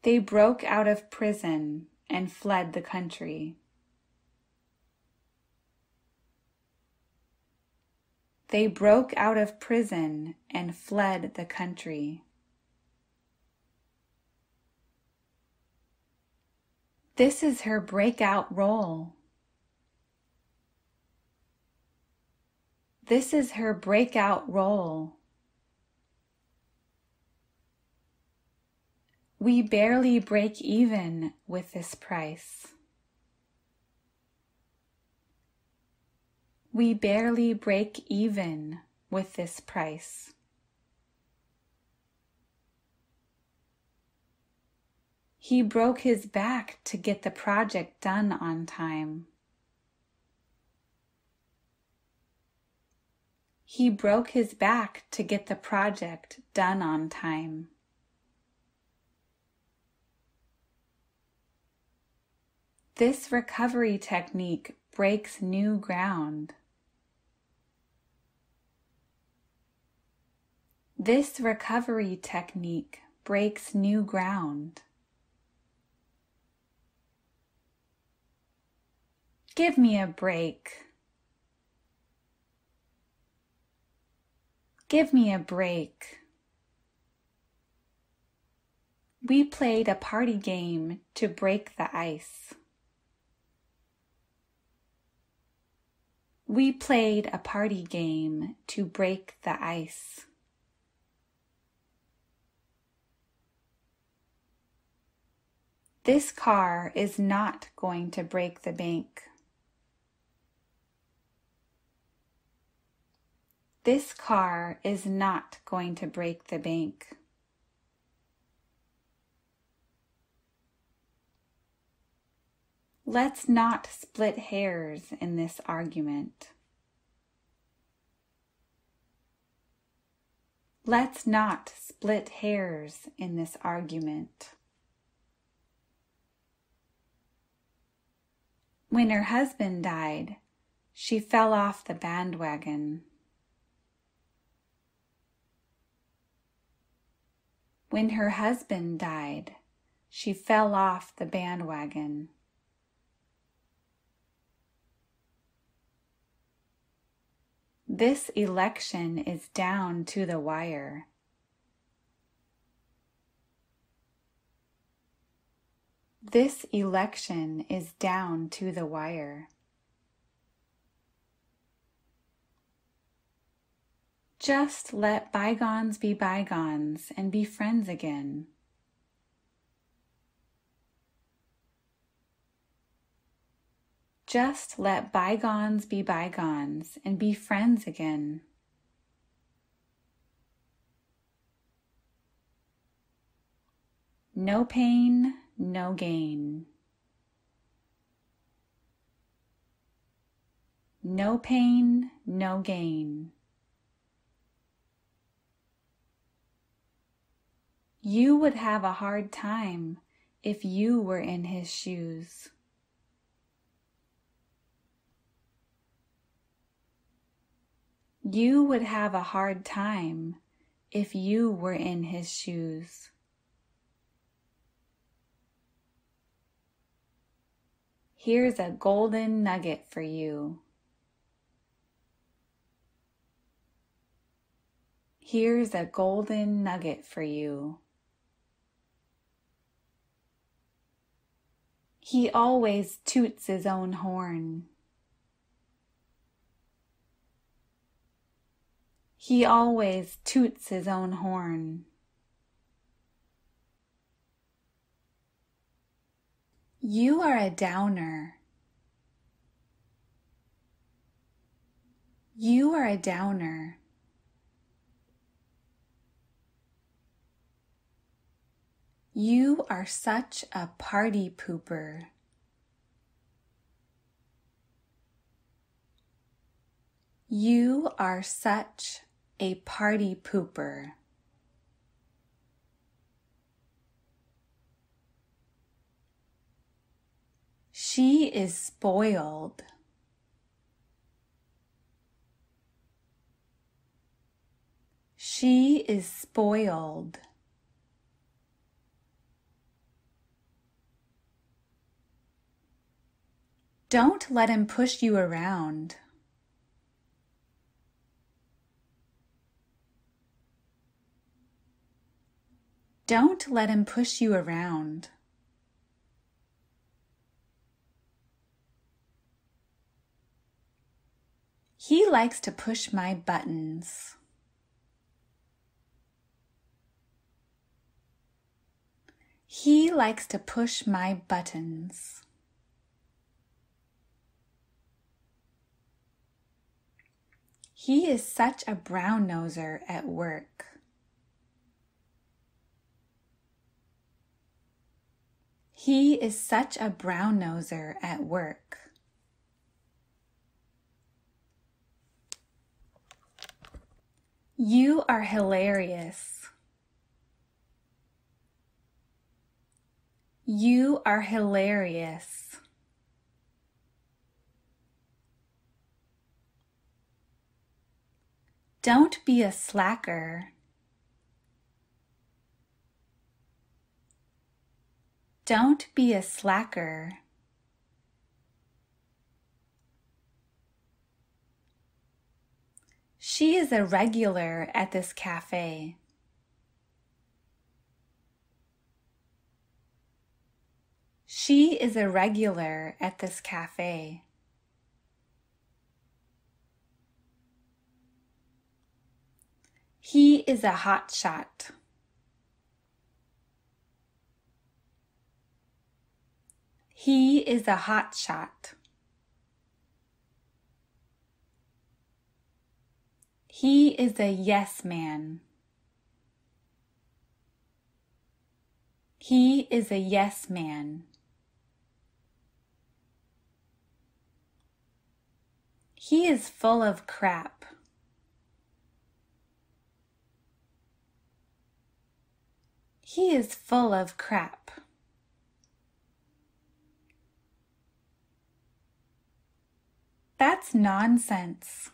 They broke out of prison and fled the country. They broke out of prison and fled the country. This is her breakout role. This is her breakout role. We barely break even with this price. We barely break even with this price. He broke his back to get the project done on time. He broke his back to get the project done on time. This recovery technique breaks new ground. This recovery technique breaks new ground. Give me a break. Give me a break. We played a party game to break the ice. We played a party game to break the ice. This car is not going to break the bank. This car is not going to break the bank. Let's not split hairs in this argument. Let's not split hairs in this argument. When her husband died, she fell off the bandwagon. When her husband died, she fell off the bandwagon. This election is down to the wire. This election is down to the wire. Just let bygones be bygones and be friends again. Just let bygones be bygones and be friends again. No pain, no gain. No pain, no gain. You would have a hard time if you were in his shoes. You would have a hard time if you were in his shoes. Here's a golden nugget for you. Here's a golden nugget for you. He always toots his own horn. He always toots his own horn. You are a downer. You are a downer. You are such a party pooper. You are such a party pooper. She is spoiled. She is spoiled. Don't let him push you around. Don't let him push you around. He likes to push my buttons. He likes to push my buttons. He is such a brown-noser at work. He is such a brown-noser at work. You are hilarious. You are hilarious. Don't be a slacker. Don't be a slacker. She is a regular at this cafe. She is a regular at this cafe. He is a hotshot. He is a hotshot. He is a yes man. He is a yes man. He is full of crap. He is full of crap. That's nonsense.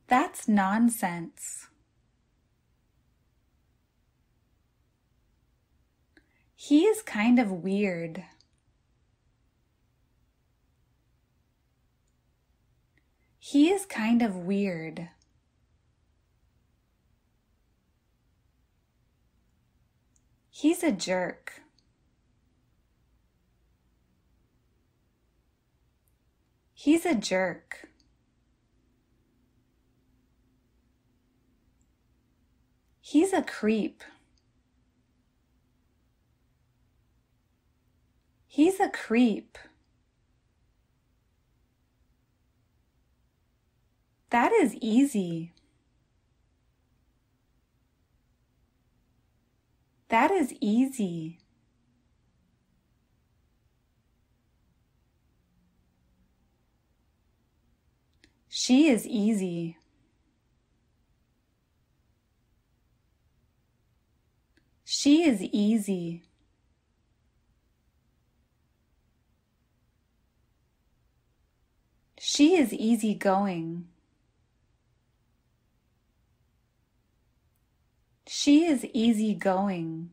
That's nonsense. He is kind of weird. He is kind of weird. He's a jerk. He's a jerk. He's a creep. He's a creep. That is easy. That is easy. She is easy. She is easy. She is easygoing. She is easygoing.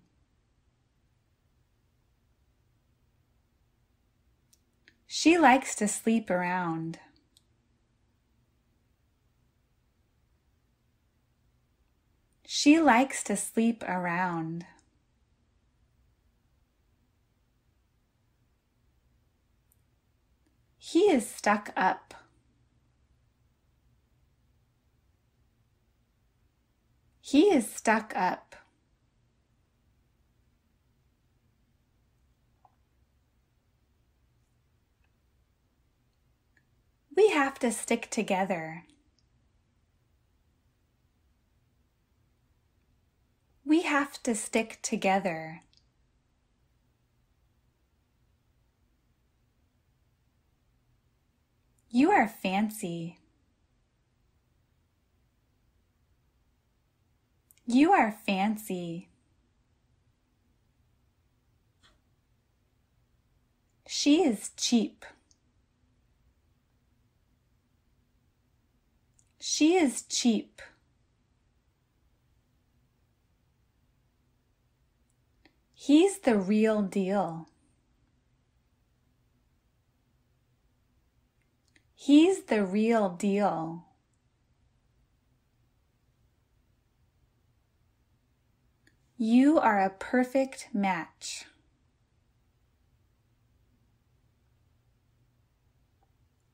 She likes to sleep around. She likes to sleep around. He is stuck up. He is stuck up. We have to stick together. We have to stick together. You are fancy. You are fancy. She is cheap. She is cheap. He's the real deal. He's the real deal. You are a perfect match.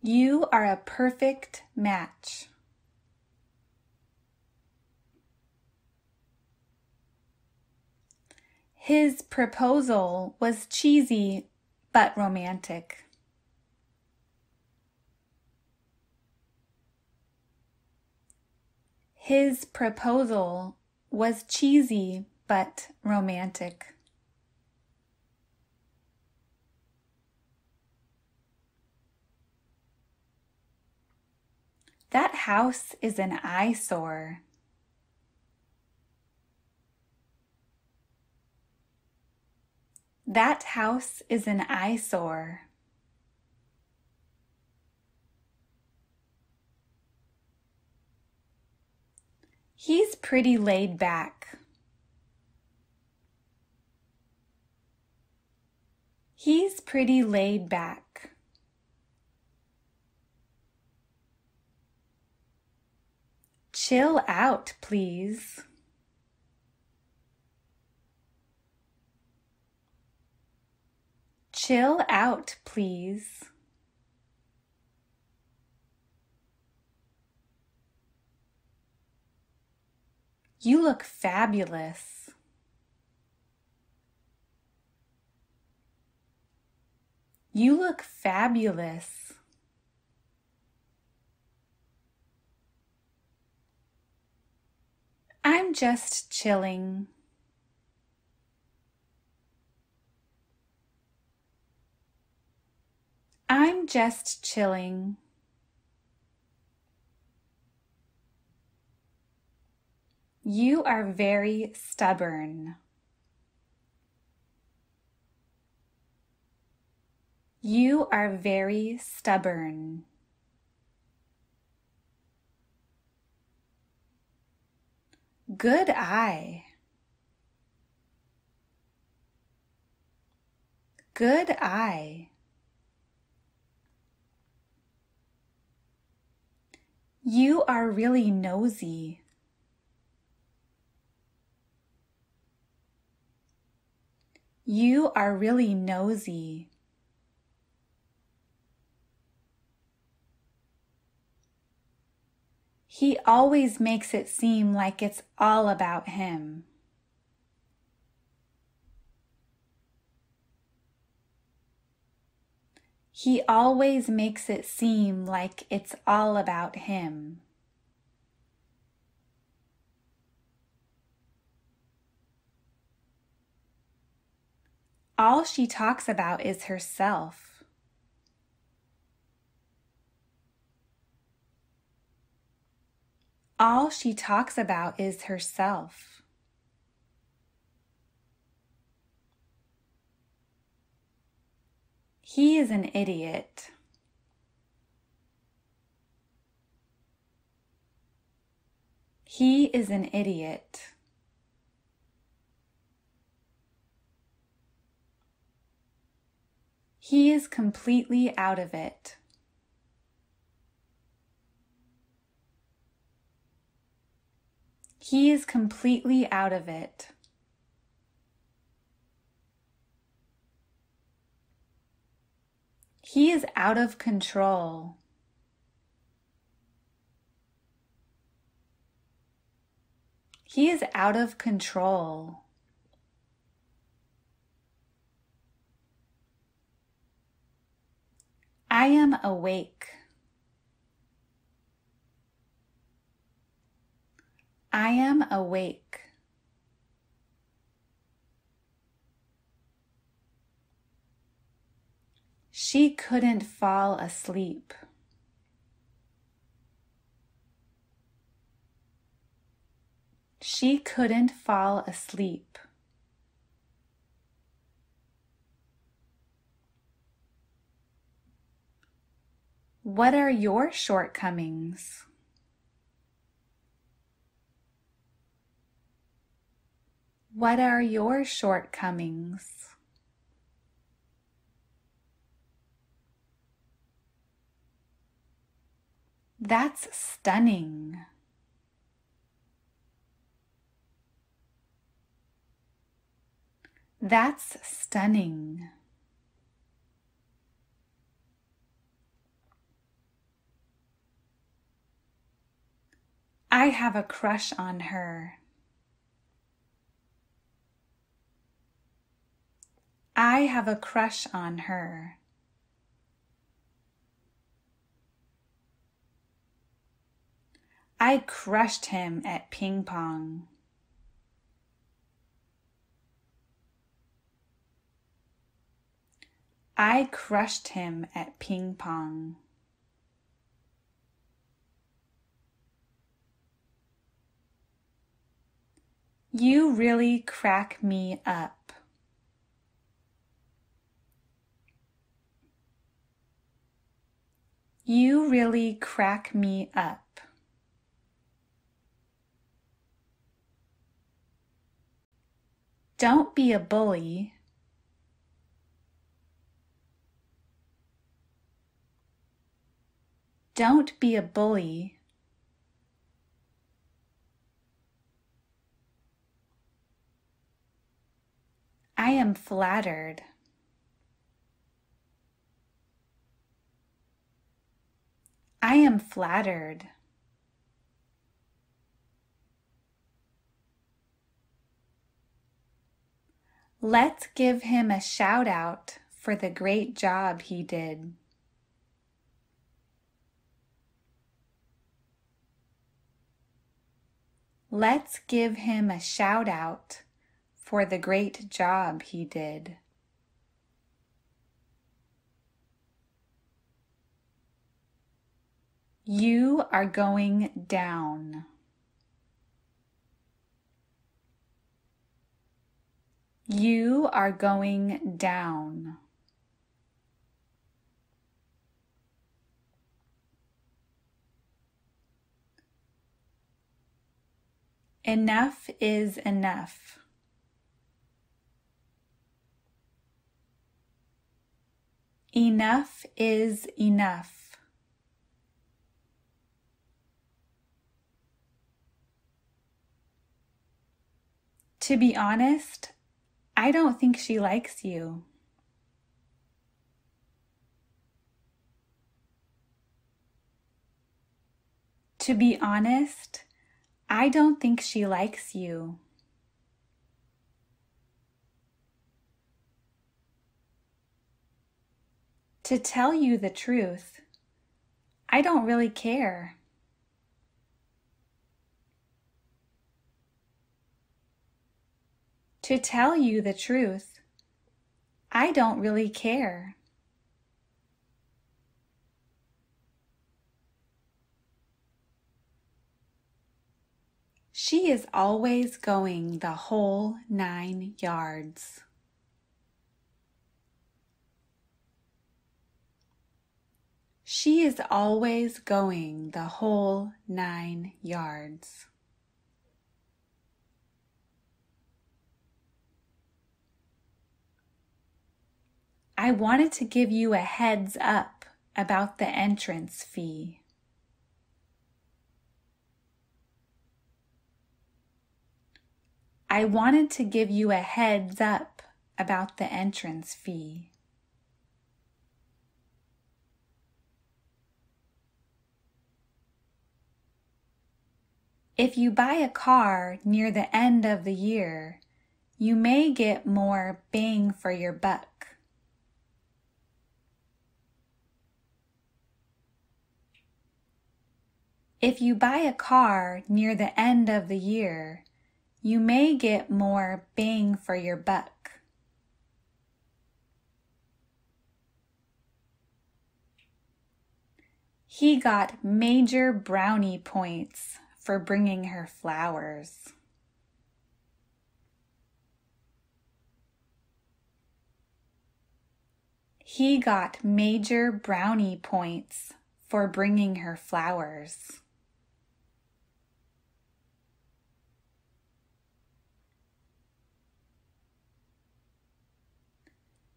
You are a perfect match. His proposal was cheesy but romantic. His proposal was cheesy but romantic. That house is an eyesore. That house is an eyesore. He's pretty laid back. He's pretty laid back. Chill out, please. Chill out, please. You look fabulous. You look fabulous. I'm just chilling. I'm just chilling. You are very stubborn. You are very stubborn. Good eye. Good eye. You are really nosy. You are really nosy. He always makes it seem like it's all about him. He always makes it seem like it's all about him. All she talks about is herself. All she talks about is herself. He is an idiot. He is an idiot. He is completely out of it. He is completely out of it. He is out of control. He is out of control. I am awake. I am awake. She couldn't fall asleep. She couldn't fall asleep. What are your shortcomings? What are your shortcomings? That's stunning. That's stunning. I have a crush on her. I have a crush on her. I crushed him at ping pong. I crushed him at ping pong. You really crack me up. You really crack me up. Don't be a bully. Don't be a bully. I am flattered. I am flattered. Let's give him a shout out for the great job he did. Let's give him a shout out for the great job he did. You are going down. You are going down. Enough is enough. Enough is enough. To be honest, I don't think she likes you. To be honest, I don't think she likes you. To tell you the truth, I don't really care. To tell you the truth, I don't really care. She is always going the whole 9 yards. She is always going the whole 9 yards. I wanted to give you a heads up about the entrance fee. I wanted to give you a heads up about the entrance fee. If you buy a car near the end of the year, you may get more bang for your buck. If you buy a car near the end of the year, you may get more bang for your buck. He got major brownie points for bringing her flowers. He got major brownie points for bringing her flowers.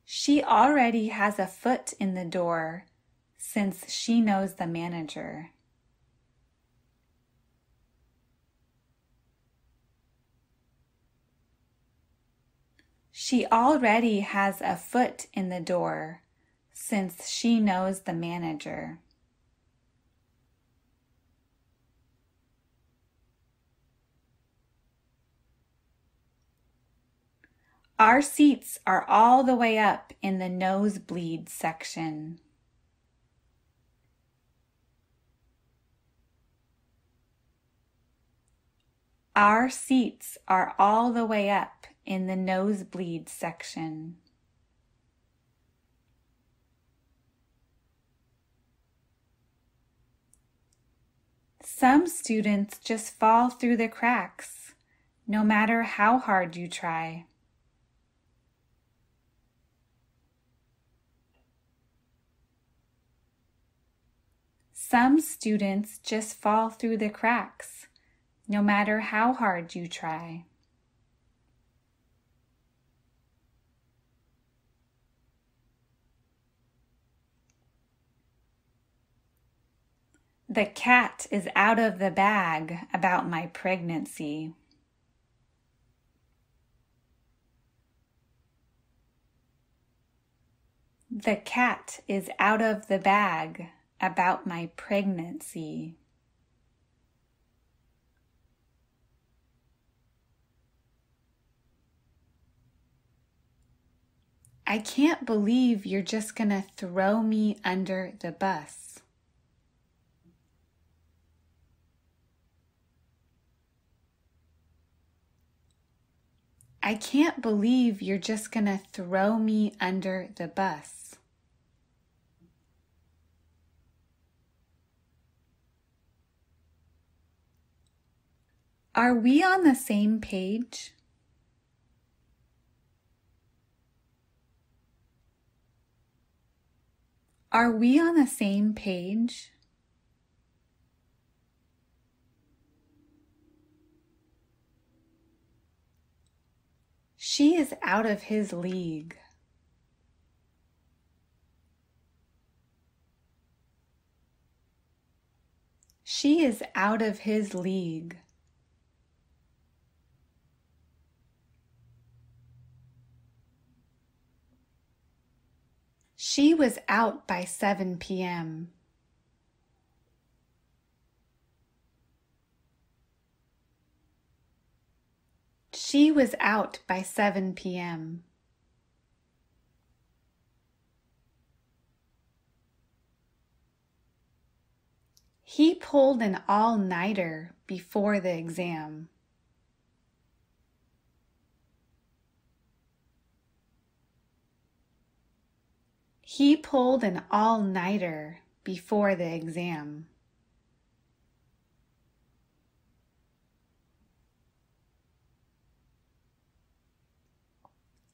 She already has a foot in the door since she knows the manager. She already has a foot in the door since she knows the manager. Our seats are all the way up in the nosebleed section. Our seats are all the way up in the nosebleed section. Some students just fall through the cracks, no matter how hard you try. Some students just fall through the cracks, no matter how hard you try. The cat is out of the bag about my pregnancy. The cat is out of the bag about my pregnancy. I can't believe you're just gonna throw me under the bus. I can't believe you're just gonna throw me under the bus. Are we on the same page? Are we on the same page? She is out of his league. She is out of his league. She was out by 7 p.m. She was out by 7 p.m. He pulled an all-nighter before the exam. He pulled an all-nighter before the exam.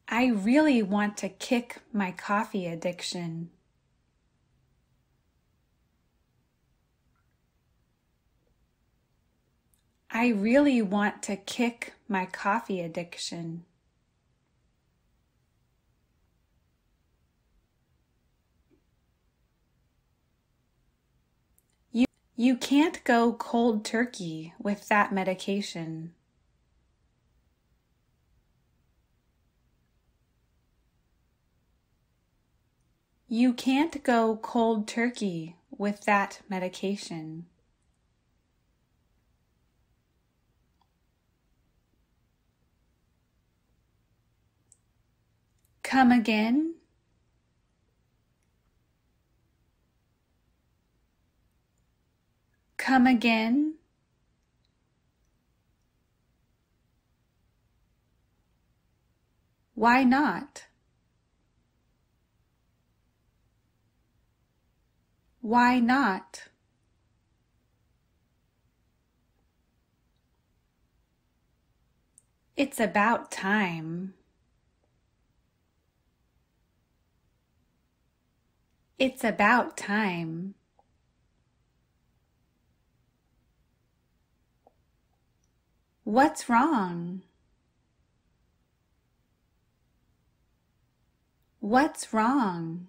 I really want to kick my coffee addiction. I really want to kick my coffee addiction. You can't go cold turkey with that medication. You can't go cold turkey with that medication. Come again? Come again? Why not? Why not? It's about time. It's about time. What's wrong? What's wrong?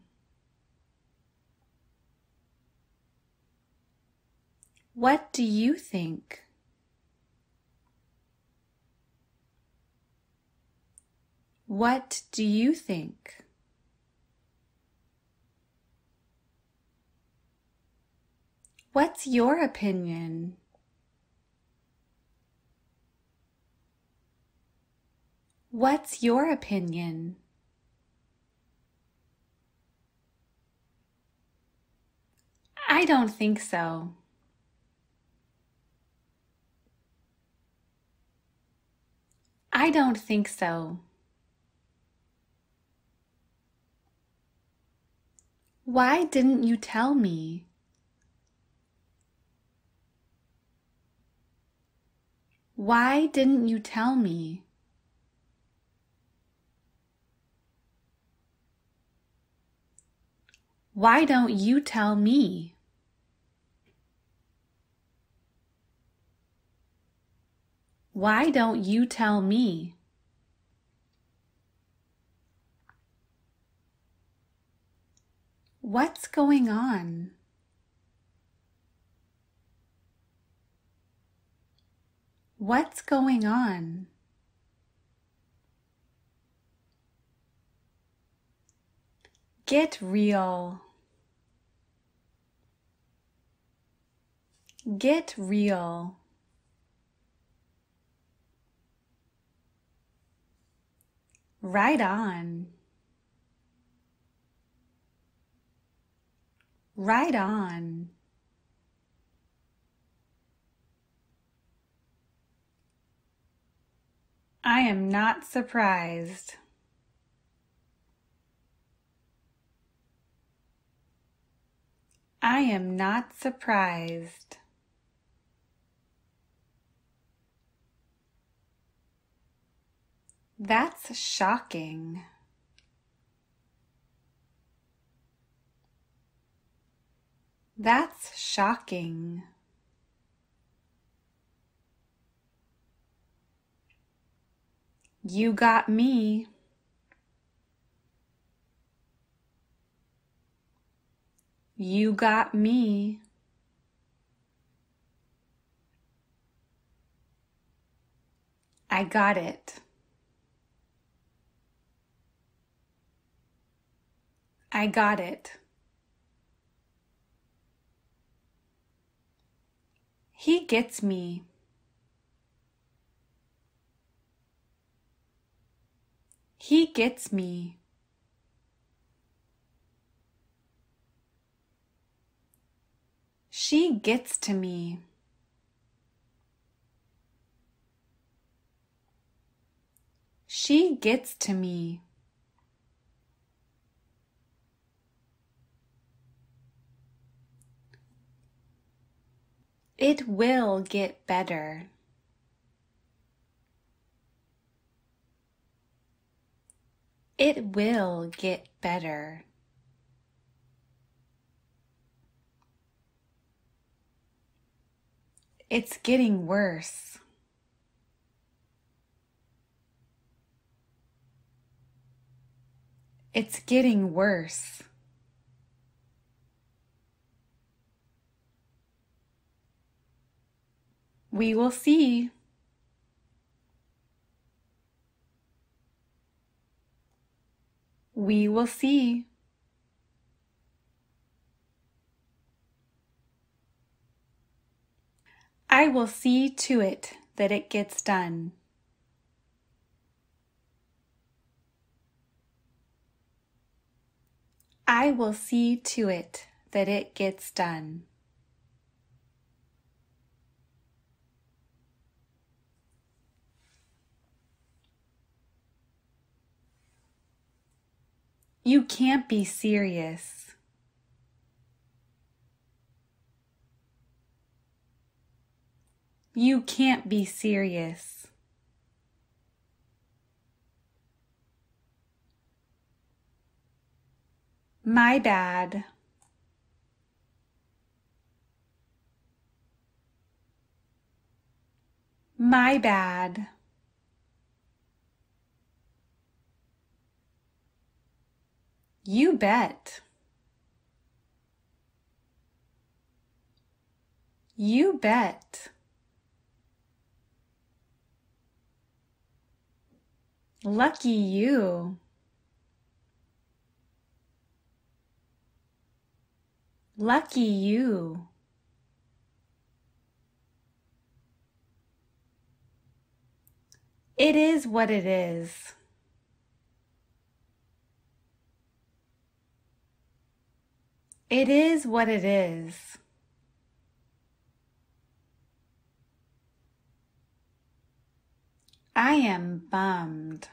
What do you think? What do you think? What's your opinion? What's your opinion? I don't think so. I don't think so. Why didn't you tell me? Why didn't you tell me? Why don't you tell me? Why don't you tell me? What's going on? What's going on? Get real. Get real. Right on. Right on. I am not surprised. I am not surprised. That's shocking. That's shocking. You got me. You got me. I got it. I got it. He gets me. He gets me. She gets to me. She gets to me. It will get better. It will get better. It's getting worse. It's getting worse. We will see. We will see. I will see to it that it gets done. I will see to it that it gets done. You can't be serious. You can't be serious. My bad. My bad. You bet. You bet. Lucky you. Lucky you. It is what it is. It is what it is. I am bummed.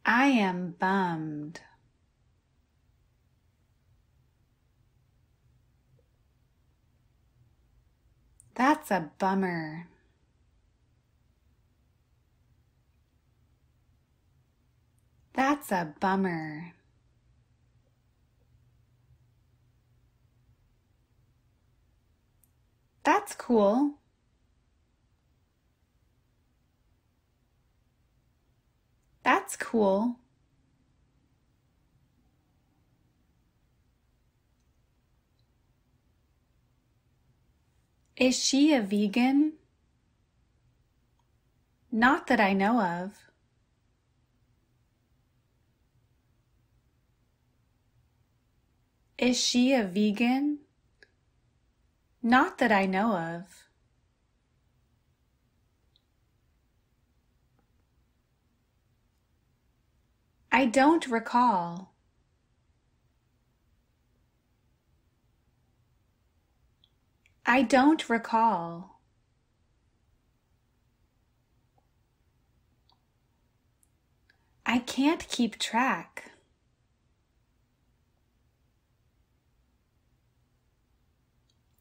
I am bummed. That's a bummer. That's a bummer. That's cool. That's cool. Is she a vegan? Not that I know of. Is she a vegan? Not that I know of. I don't recall. I don't recall. I can't keep track.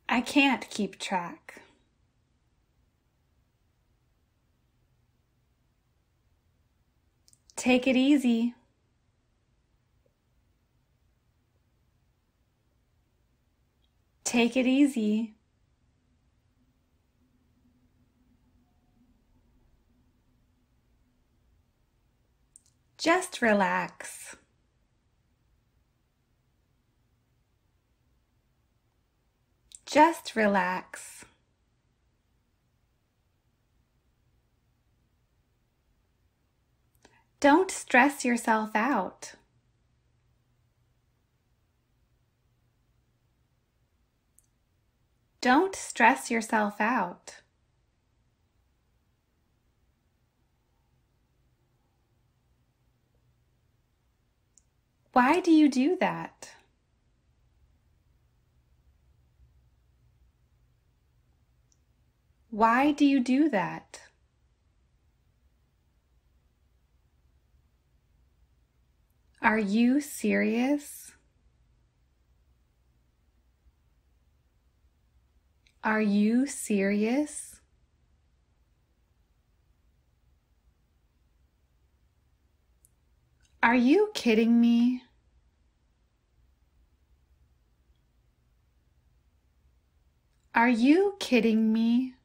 I can't keep track. Take it easy. Take it easy. Just relax. Just relax. Don't stress yourself out. Don't stress yourself out. Why do you do that? Why do you do that? Are you serious? Are you serious? Are you kidding me? Are you kidding me?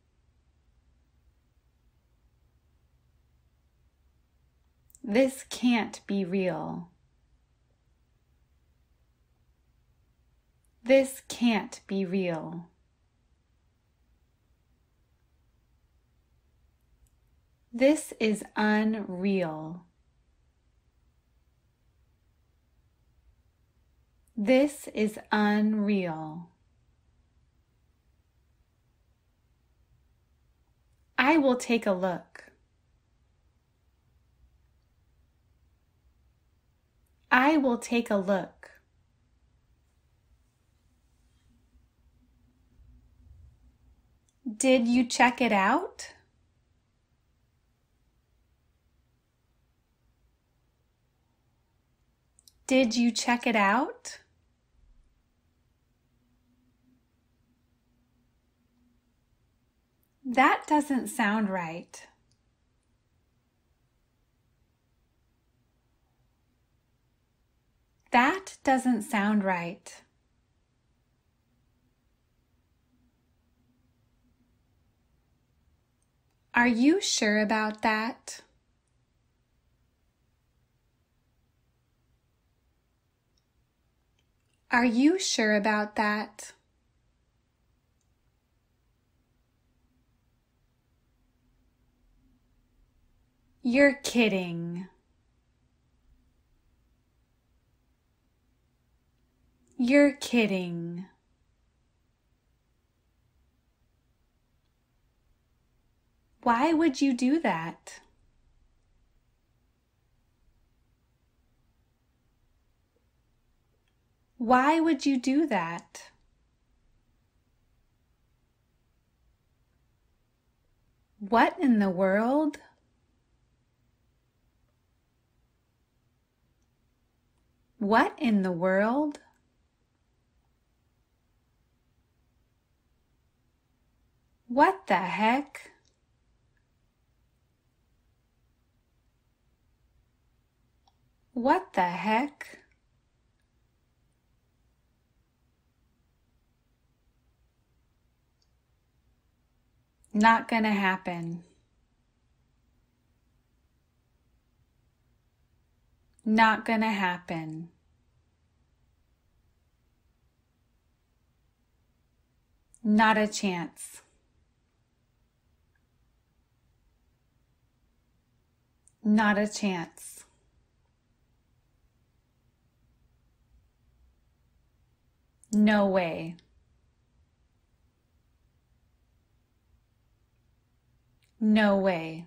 This can't be real. This can't be real. This is unreal. This is unreal. I will take a look. I will take a look. Did you check it out? Did you check it out? That doesn't sound right. That doesn't sound right. Are you sure about that? Are you sure about that? You're kidding. You're kidding. Why would you do that? Why would you do that? What in the world? What in the world? What the heck? What the heck? Not gonna happen. Not gonna happen. Not a chance. Not a chance. No way. No way.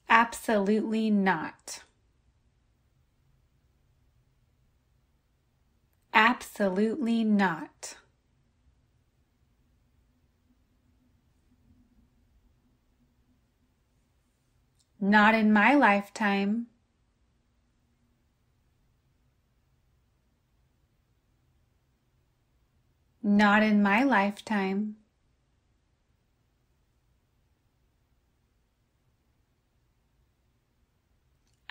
Absolutely not. Absolutely not. Not in my lifetime. Not in my lifetime.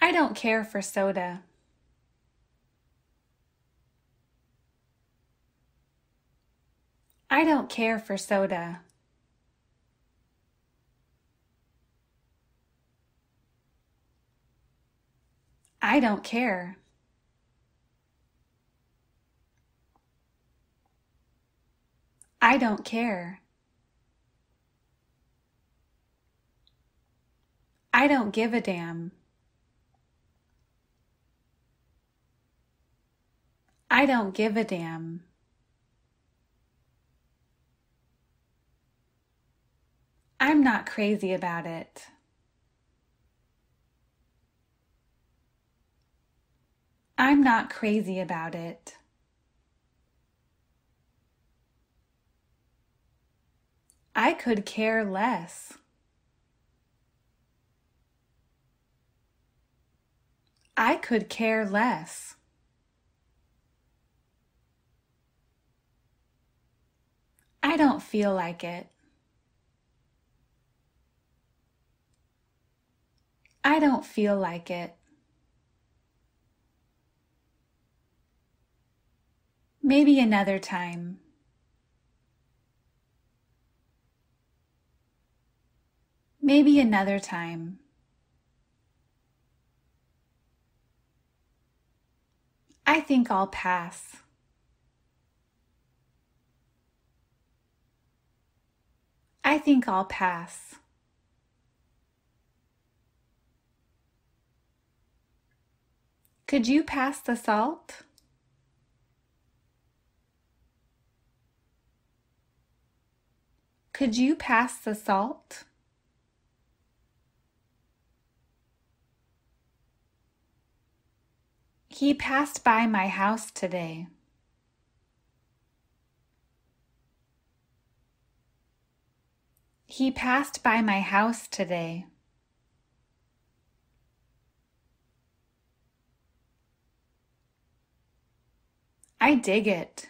I don't care for soda. I don't care for soda. I don't care. I don't care. I don't give a damn. I don't give a damn. I'm not crazy about it. I'm not crazy about it. I could care less. I could care less. I don't feel like it. I don't feel like it. Maybe another time. Maybe another time. I think I'll pass. I think I'll pass. Could you pass the salt? Could you pass the salt? He passed by my house today. He passed by my house today. I dig it.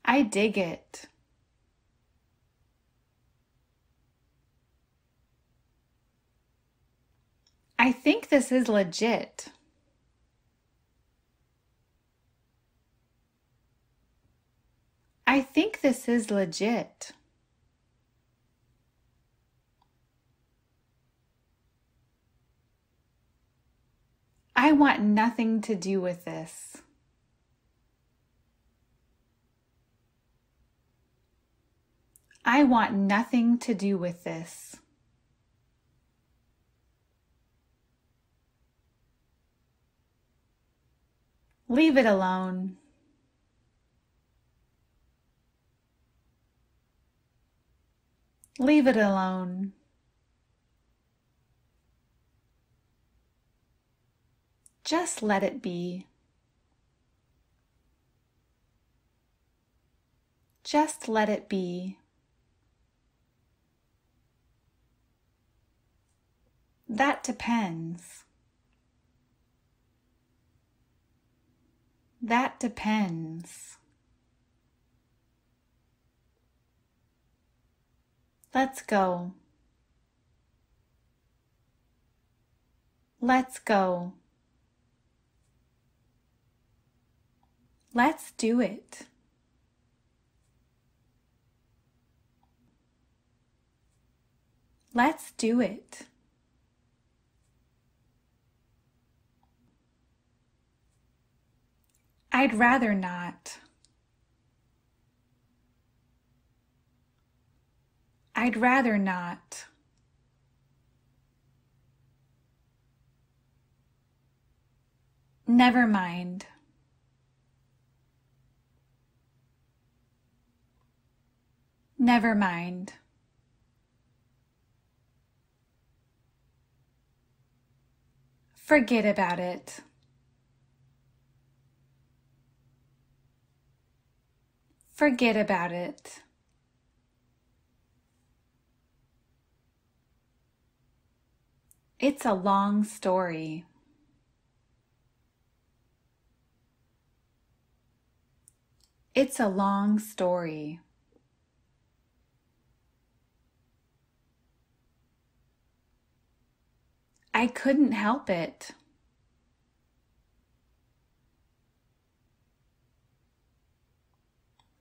I dig it. I think this is legit. I think this is legit. I want nothing to do with this. I want nothing to do with this. Leave it alone. Leave it alone. Just let it be. Just let it be. That depends. That depends. Let's go. Let's go. Let's do it. Let's do it. I'd rather not. I'd rather not. Never mind. Never mind. Forget about it. Forget about it. It's a long story. It's a long story. I couldn't help it.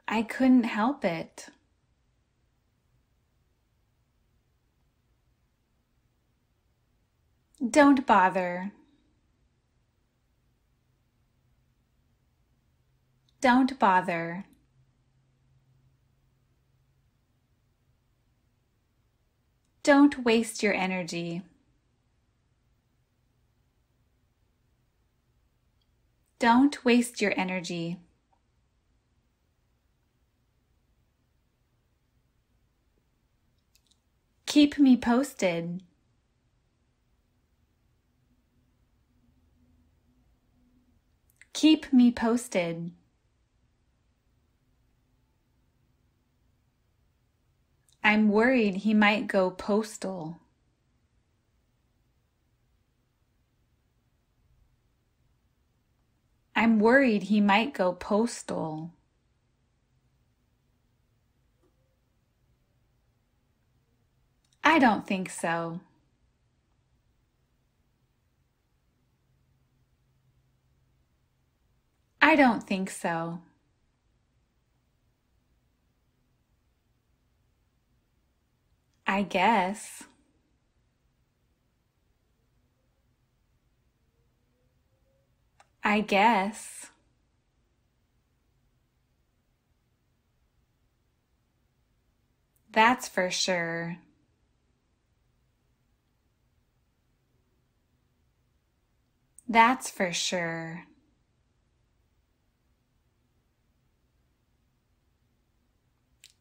I couldn't help it. Don't bother. Don't bother. Don't waste your energy. Don't waste your energy. Keep me posted. Keep me posted. I'm worried he might go postal. I'm worried he might go postal. I don't think so. I don't think so. I guess. I guess. That's for sure. That's for sure.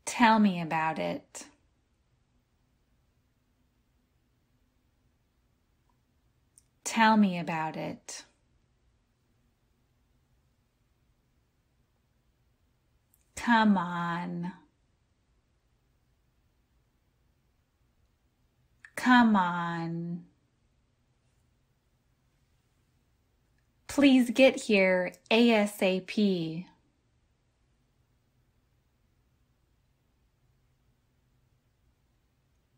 Tell me about it. Tell me about it. Come on. Come on. Please get here ASAP.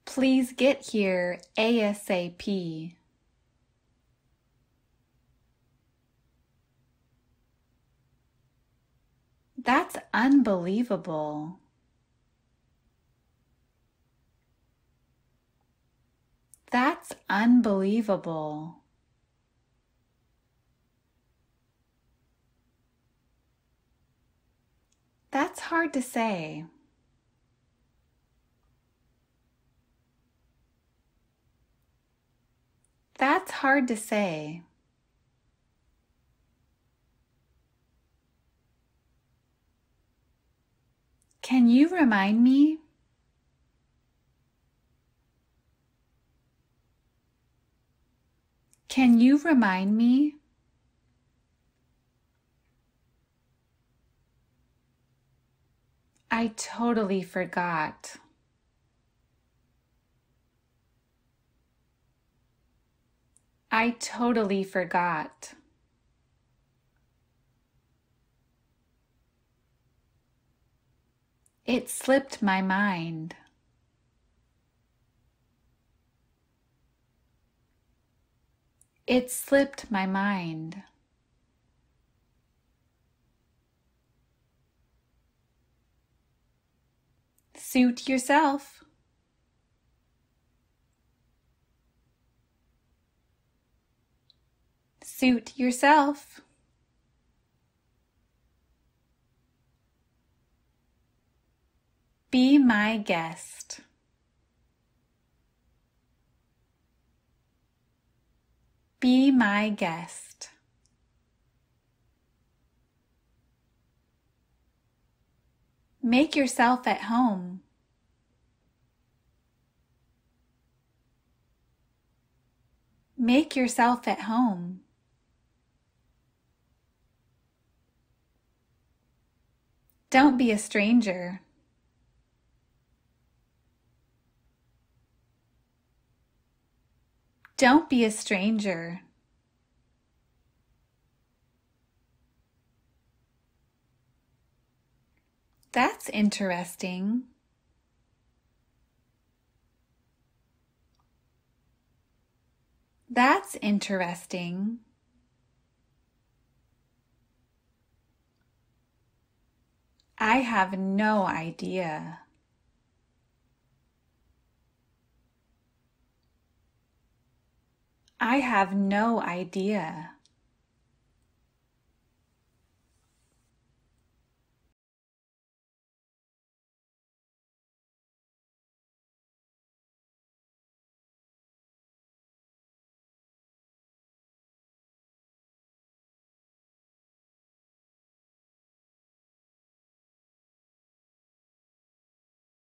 Please get here ASAP. That's unbelievable. That's unbelievable. That's hard to say. That's hard to say. Can you remind me? Can you remind me? I totally forgot. I totally forgot. It slipped my mind. It slipped my mind. Suit yourself. Suit yourself. Be my guest. Be my guest. Make yourself at home. Make yourself at home. Don't be a stranger. Don't be a stranger. That's interesting. That's interesting. I have no idea. I have no idea.